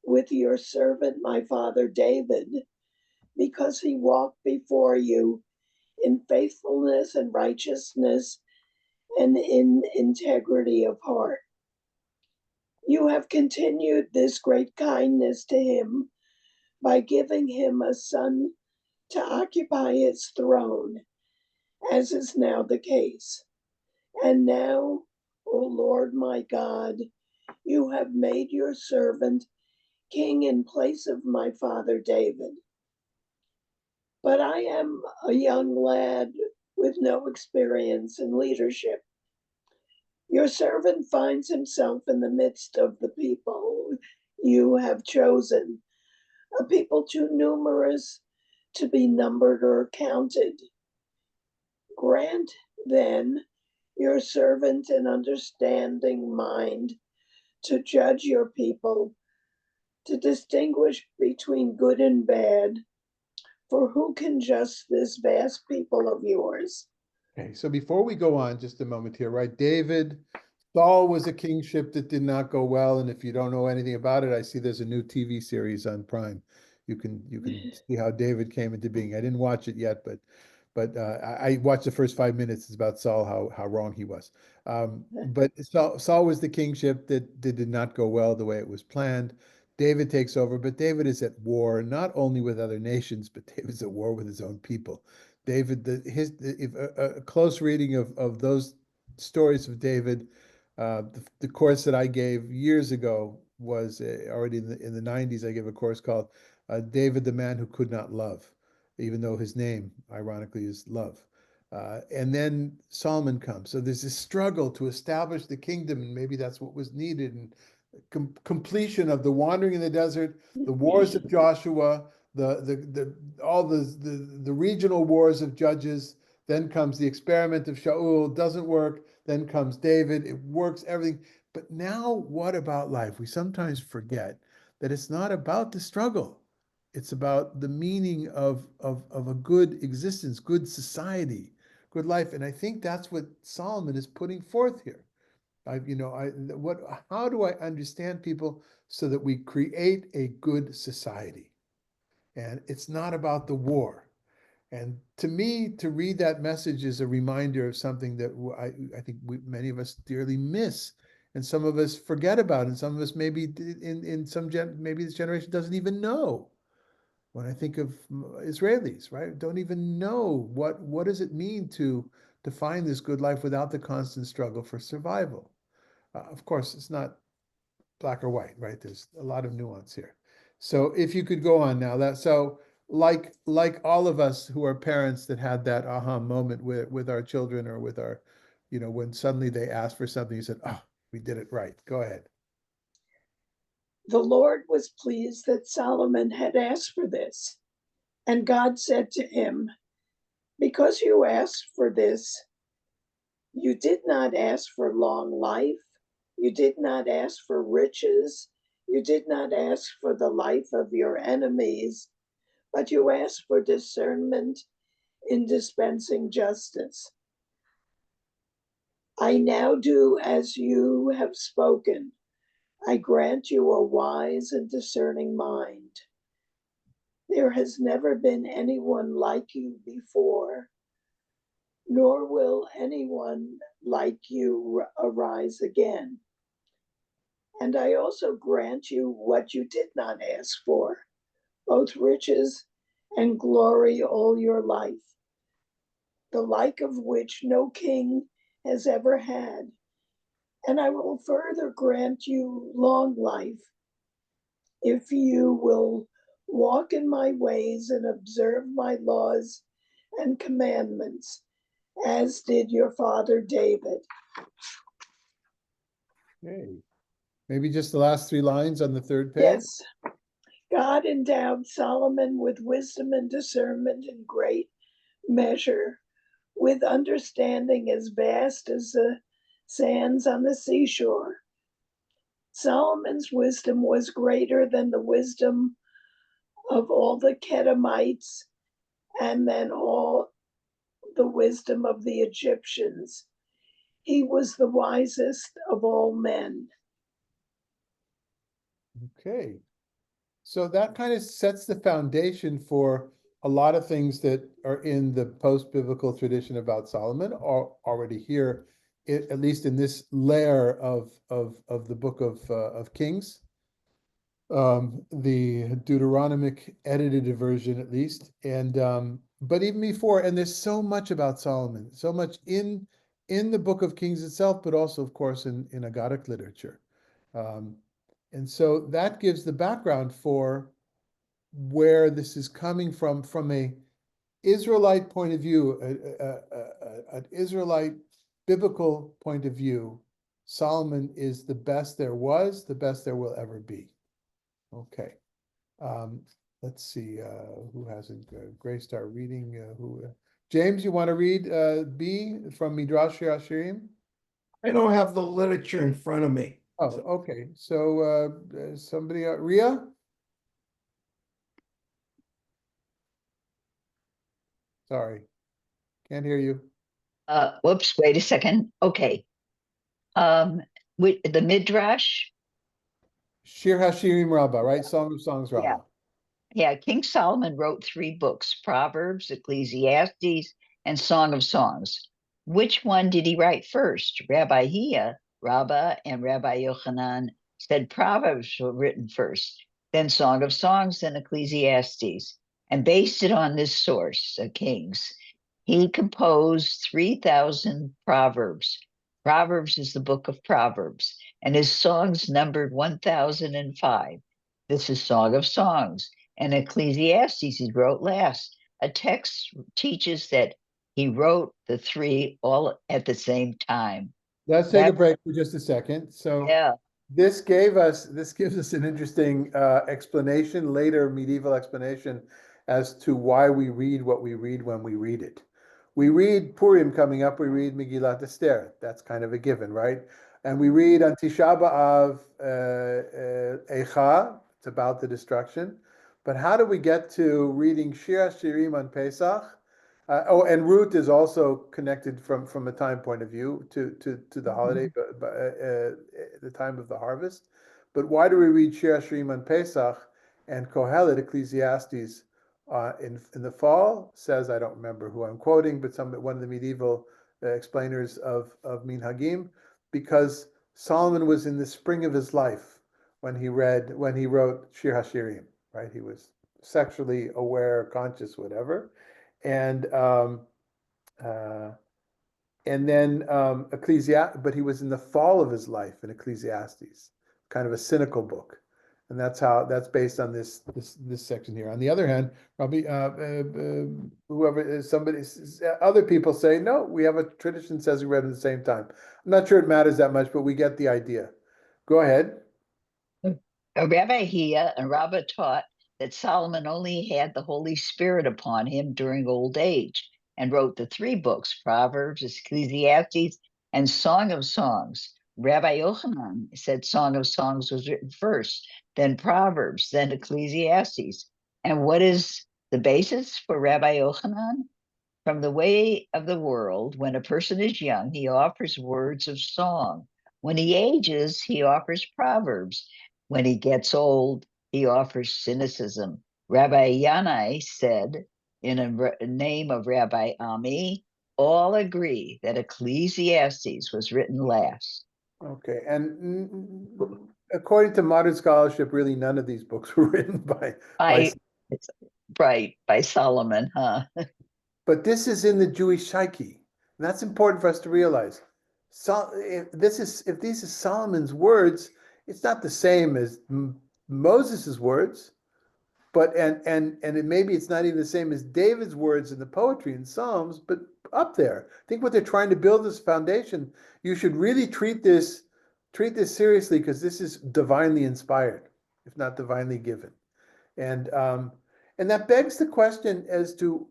with your servant, my father David, because he walked before you in faithfulness and righteousness and in integrity of heart. You have continued this great kindness to him by giving him a son to occupy his throne, as is now the case. And now, O Lord my God, you have made your servant king in place of my father David. But I am a young lad with no experience in leadership. Your servant finds himself in the midst of the people you have chosen, a people too numerous to be numbered or counted. Grant, then, your servant an understanding mind to judge your people, to distinguish between good and bad, for who can judge this vast people of yours?" Okay, so before we go on, just a moment here, right? Saul was a kingship that did not go well, and if you don't know anything about it, I see there's a new TV series on Prime. You can see how David came into being. I didn't watch it yet, but I watched the first 5 minutes. It's about Saul, how wrong he was. But Saul was the kingship that did not go well the way it was planned. David takes over, but David is at war not only with other nations, but David's at war with his own people. David, if a close reading of those stories of David, the course that I gave years ago was already in the 90s. I gave a course called David, the Man Who Could Not Love, even though his name, ironically, is Love. And then Solomon comes. So there's this struggle to establish the kingdom, and maybe that's what was needed. And completion of the wandering in the desert, the wars of Joshua, all the regional wars of judges. Then comes the experiment of Shaul, doesn't work. Then comes David, it works, everything. But now what about life? We sometimes forget that it's not about the struggle. It's about the meaning of a good existence, good society, good life. And I think that's what Solomon is putting forth here. How do I understand people so that we create a good society? And it's not about the war. And to me, to read that message is a reminder of something that I think many of us dearly miss, and some of us forget about, and some of us maybe maybe this generation doesn't even know. When I think of Israelis, right, don't even know what does it mean to find this good life without the constant struggle for survival. Of course, it's not black or white, right? There's a lot of nuance here. So if you could go on now, like all of us who are parents that had that aha moment with our children, or with our, when suddenly they asked for something, you said, oh, we did it right. Go ahead. The Lord was pleased that Solomon had asked for this. And God said to him, because you asked for this, you did not ask for long life, you did not ask for riches, you did not ask for the life of your enemies, but you asked for discernment in dispensing justice. I now do as you have spoken. I grant you a wise and discerning mind. There has never been anyone like you before, nor will anyone like you arise again. And I also grant you what you did not ask for, both riches and glory all your life, the like of which no king has ever had. And I will further grant you long life, if you will walk in my ways and observe my laws and commandments, as did your father David. Okay. Maybe just the last 3 lines on the 3rd page. Yes. God endowed Solomon with wisdom and discernment in great measure, with understanding as vast as the sands on the seashore. Solomon's wisdom was greater than the wisdom of all the Kedemites, and than all the wisdom of the Egyptians. He was the wisest of all men. Okay. So that kind of sets the foundation for a lot of things that are in the post-biblical tradition about Solomon are already here, at least in this layer of the book of Kings, the Deuteronomic edited version at least, and but even before. And there's so much about Solomon, so much in the Book of Kings itself, but also, of course, in Aggadic literature. And so that gives the background for where this is coming from a Israelite point of view, an Israelite biblical point of view. Solomon is the best there was, the best there will ever be. Okay. Let's see who hasn't. Grace, start reading. James, you want to read B from Midrash Hashirim? I don't have the literature in front of me. Oh, okay. So somebody, Ria? Sorry, can't hear you. Whoops, wait a second. Okay. With the Midrash. Shir Hashirim Rabbah, right? Song of Songs Rabbah. Yeah. Yeah, King Solomon wrote 3 books, Proverbs, Ecclesiastes, and Song of Songs. Which one did he write first? Rabbi Hia, Rabbah, and Rabbi Yochanan said Proverbs were written first, then Song of Songs, then Ecclesiastes, and based it on this source, Kings. He composed 3,000 Proverbs. Proverbs is the Book of Proverbs, and his songs numbered 1,005. This is Song of Songs. And Ecclesiastes he wrote last. A text teaches that he wrote the 3 all at the same time. Let's take a break for just a second. So Yeah. This gives us an interesting explanation, later medieval explanation as to why we read what we read when we read it. We read Purim coming up, we read Megillat Esther. That's kind of a given, right? And we read on Tisha B'Av Eicha, it's about the destruction. But how do we get to reading Shir HaShirim on Pesach? And Ruth is also connected from a time point of view to the holiday, but the time of the harvest. But why do we read Shir HaShirim on Pesach and Kohelet, Ecclesiastes, in the fall? Says, I don't remember who I'm quoting, but one of the medieval explainers of Minhagim, because Solomon was in the spring of his life when he wrote Shir HaShirim, right? He was sexually aware, conscious, whatever. And then but he was in the fall of his life in Ecclesiastes, kind of a cynical book, and that's based on this section here. On the other hand, Rabbi, other people say no. We have a tradition that says we read at the same time. I'm not sure it matters that much, but we get the idea. Go ahead. Rabbi Hia and Rabbah taught that Solomon only had the Holy Spirit upon him during old age and wrote the 3 books, Proverbs, Ecclesiastes, and Song of Songs. Rabbi Yochanan said Song of Songs was written first, then Proverbs, then Ecclesiastes. And what is the basis for Rabbi Yochanan? From the way of the world, when a person is young, he offers words of song. When he ages, he offers proverbs. When he gets old, he offers cynicism. Rabbi Yanai said, in a name of Rabbi Ami, all agree that Ecclesiastes was written last. Okay, and according to modern scholarship, really none of these books were written by Solomon, huh? But this is in the Jewish psyche, and that's important for us to realize. So if these are Solomon's words, it's not the same as Moses's words, but maybe it's not even the same as David's words in the poetry and Psalms, but up there. I think what they're trying to build this foundation. You should really treat this seriously, because this is divinely inspired, if not divinely given. And that begs the question as to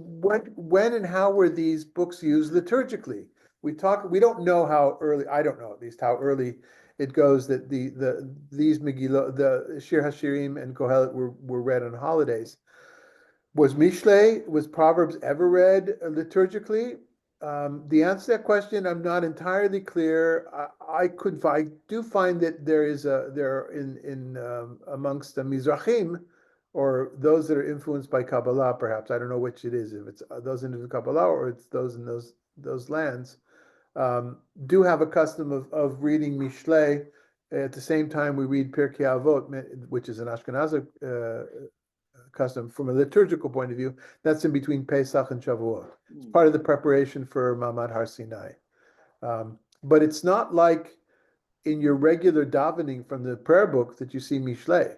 when and how were these books used liturgically? We don't know how early, I don't know at least how early it goes that these Megillah, the Shir HaShirim and Kohelet were read on holidays. Was Proverbs ever read liturgically? The answer to that question, I'm not entirely clear. I do find that there in amongst the Mizrachim, or those that are influenced by Kabbalah, perhaps. I don't know which it is, if it's those into Kabbalah or it's those in those lands, do have a custom of reading Mishlei. At the same time, we read Pirkei Avot, which is an Ashkenazi custom from a liturgical point of view. That's in between Pesach and Shavuot. It's part of the preparation for Mamad Har Sinai. But it's not like in your regular davening from the prayer book that you see Mishlei.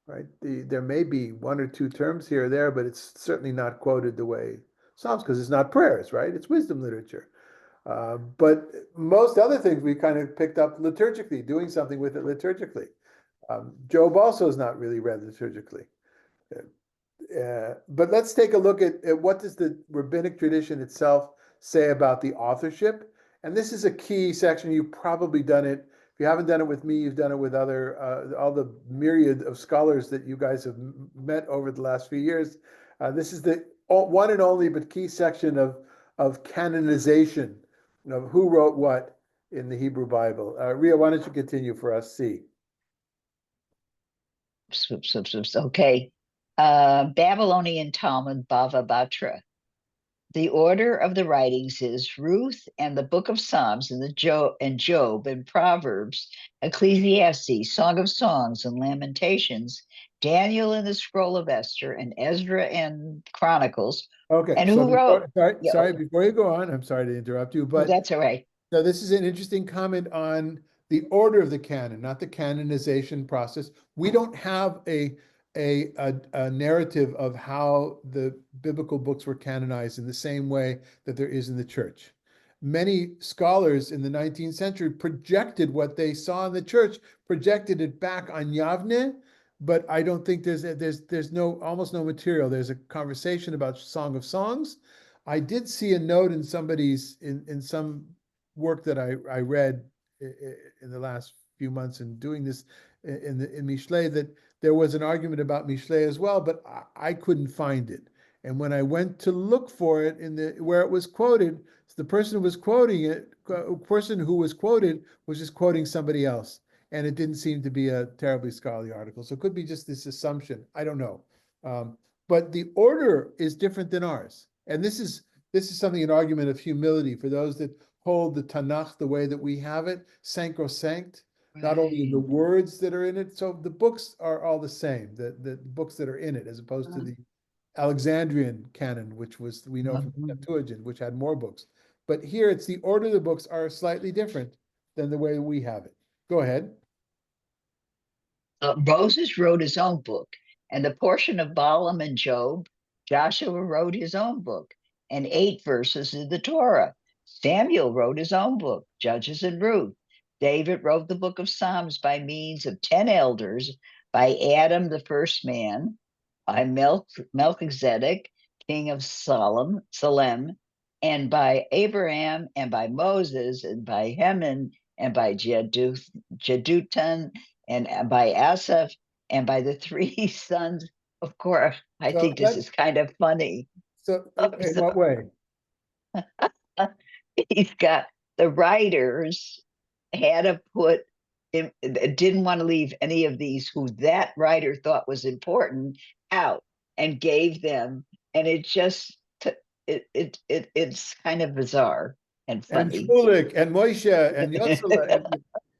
Right? There may be 1 or 2 terms here or there, but it's certainly not quoted the way Psalms, because it's not prayers, right? It's wisdom literature. But most other things we kind of picked up liturgically, doing something with it liturgically. Job also is not really read liturgically. But let's take a look at what does the rabbinic tradition itself say about the authorship. And this is a key section. You've probably done it. If you haven't done it with me, you've done it with all the myriad of scholars that you guys have met over the last few years. This is the one and only but key section of canonization, of who wrote what in the Hebrew Bible. Ria, why don't you continue for us? C. Okay. Babylonian Talmud Bava Batra. The order of the writings is Ruth and the Book of Psalms and Job and Proverbs, Ecclesiastes, Song of Songs and Lamentations, Daniel and the Scroll of Esther, and Ezra and Chronicles. Okay. And who wrote? Sorry, before you go on, I'm sorry to interrupt you, but that's all right. So this is an interesting comment on the order of the canon, not the canonization process. We don't have a narrative of how the biblical books were canonized in the same way that there is in the church. many scholars in the 19th century projected what they saw in the church, projected it back on Yavne, but I don't think there's almost no material. There's a conversation about Song of Songs. I did see a note in in some work that I read in the last few months in doing this in Mishlei, that there was an argument about Mishlei as well, but I couldn't find it. And when I went to look for it where it was quoted, the person who was quoting it, person who was quoted was just quoting somebody else. And it didn't seem to be a terribly scholarly article. So it could be just this assumption. I don't know. But the order is different than ours. And this is something, an argument of humility for those that hold the Tanakh the way that we have it, sacrosanct, not only in the words that are in it. So the books are all the same, the books that are in it, as opposed to the Alexandrian canon, which we know from the Septuagint, which had more books. But here it's the order of the books are slightly different than the way we have it. Go ahead. Moses wrote his own book, and the portion of Balaam and Job, Joshua wrote his own book, and 8 verses of the Torah. Samuel wrote his own book, Judges and Ruth. David wrote the book of Psalms by means of 10 elders, by Adam, the first man, by Melchizedek, king of Salem, and by Abraham, and by Moses, and by Heman, and by Jeduthun, and by Asaph, and by the 3 sons of Korah. I think this is kind of funny. So in what way? He's got the writers had to put didn't want to leave any of these who that writer thought was important out, and gave them, and it just it's kind of bizarre and funny. And Shmulik and Moshe and Yotzela,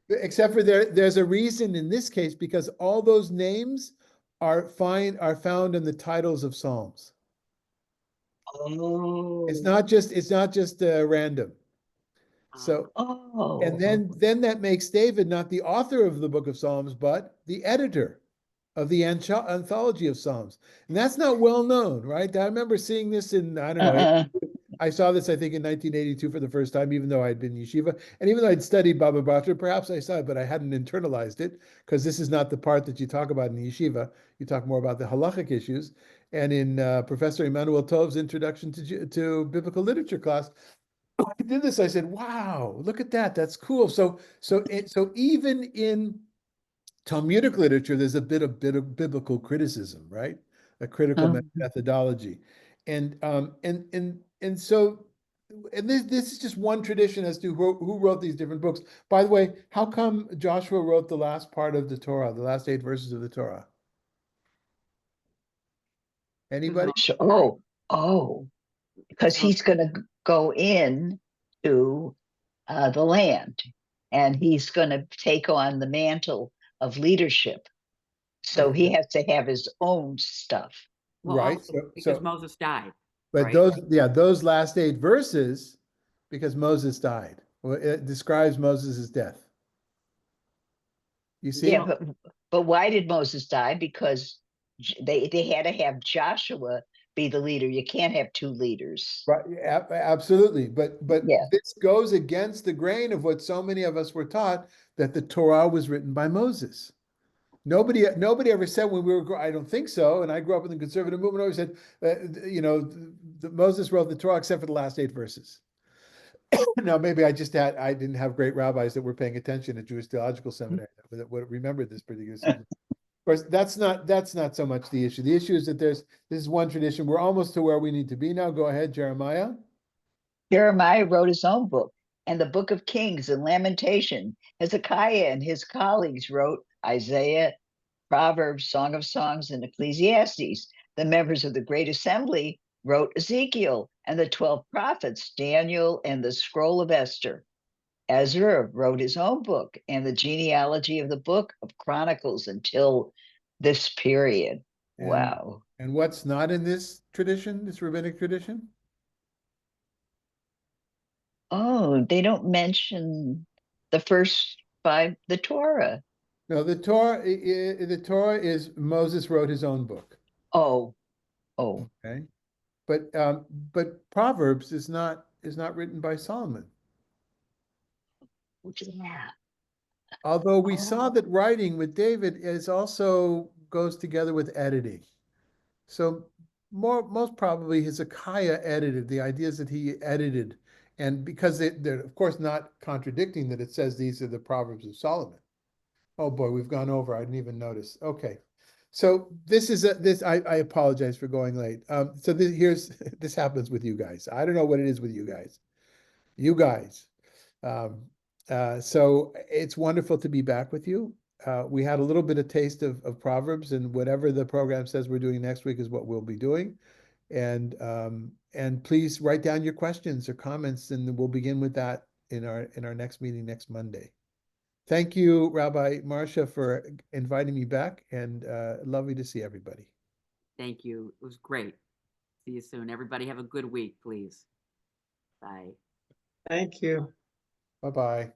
except for there's a reason in this case, because all those names are found in the titles of Psalms. Oh, It's not just random. So, and then that makes David not the author of the Book of Psalms, but the editor of the anthology of Psalms. And that's not well known, right? I remember seeing this in, I don't know, I saw this, I think, in 1982 for the first time, even though I'd been in yeshiva. And even though I'd studied Baba Batra, perhaps I saw it, but I hadn't internalized it, because this is not the part that you talk about in yeshiva. You talk more about the halachic issues. And in Professor Emmanuel Tov's Introduction to Biblical Literature class, I did this. I said, "Wow, look at that! That's cool." So even in Talmudic literature, there's a bit of biblical criticism, right? A critical methodology, and so this is just one tradition as to who wrote these different books. By the way, how come Joshua wrote the last part of the Torah, the last 8 verses of the Torah? Anybody? Because he's going to go in to the land, and he's going to take on the mantle of leadership. So he has to have his own stuff. Well, right. also because Moses died. But right? those last 8 verses, because Moses died. Well, it describes Moses' death. You see? Yeah, but why did Moses die? Because they had to have Joshua be the leader. You can't have 2 leaders. Right, absolutely. But Yeah. this goes against the grain of what so many of us were taught, that the Torah was written by Moses. Nobody ever said when we were, I don't think so. And I grew up in the conservative movement, always said, Moses wrote the Torah except for the last 8 verses. Now, maybe I didn't have great rabbis that were paying attention at Jewish Theological Seminary that would remember this particular subject. Of course, that's not so much the issue. The issue is that this is one tradition. We're almost to where we need to be now. Go ahead, Jeremiah. Jeremiah wrote his own book, and the Book of Kings and Lamentation. Hezekiah and his colleagues wrote Isaiah, Proverbs, Song of Songs, and Ecclesiastes. The members of the Great Assembly wrote Ezekiel and the 12 prophets, Daniel and the Scroll of Esther. Ezra wrote his own book and the genealogy of the Book of Chronicles until this period. Wow. And what's not in this tradition, this rabbinic tradition? Oh, they don't mention the first 5, the Torah. No, the Torah is Moses wrote his own book. Oh. Okay. But Proverbs is not is not written by Solomon. Yeah. Although we saw Oh. that writing with David is also goes together with editing. So most probably Hezekiah edited. The idea is that he edited, and because they're of course not contradicting that it says these are the Proverbs of Solomon. Oh boy, we've gone over. I didn't even notice. Okay. So I apologize for going late. So this happens with you guys. I don't know what it is with you guys. You guys. So it's wonderful to be back with you. We had a little bit of taste of Proverbs, and whatever the program says we're doing next week is what we'll be doing. And please write down your questions or comments, and we'll begin with that in our next meeting next Monday. Thank you, Rabbi Marcia, for inviting me back, and lovely to see everybody. Thank you. It was great. See you soon. Everybody have a good week, please. Bye. Thank you. Bye-bye.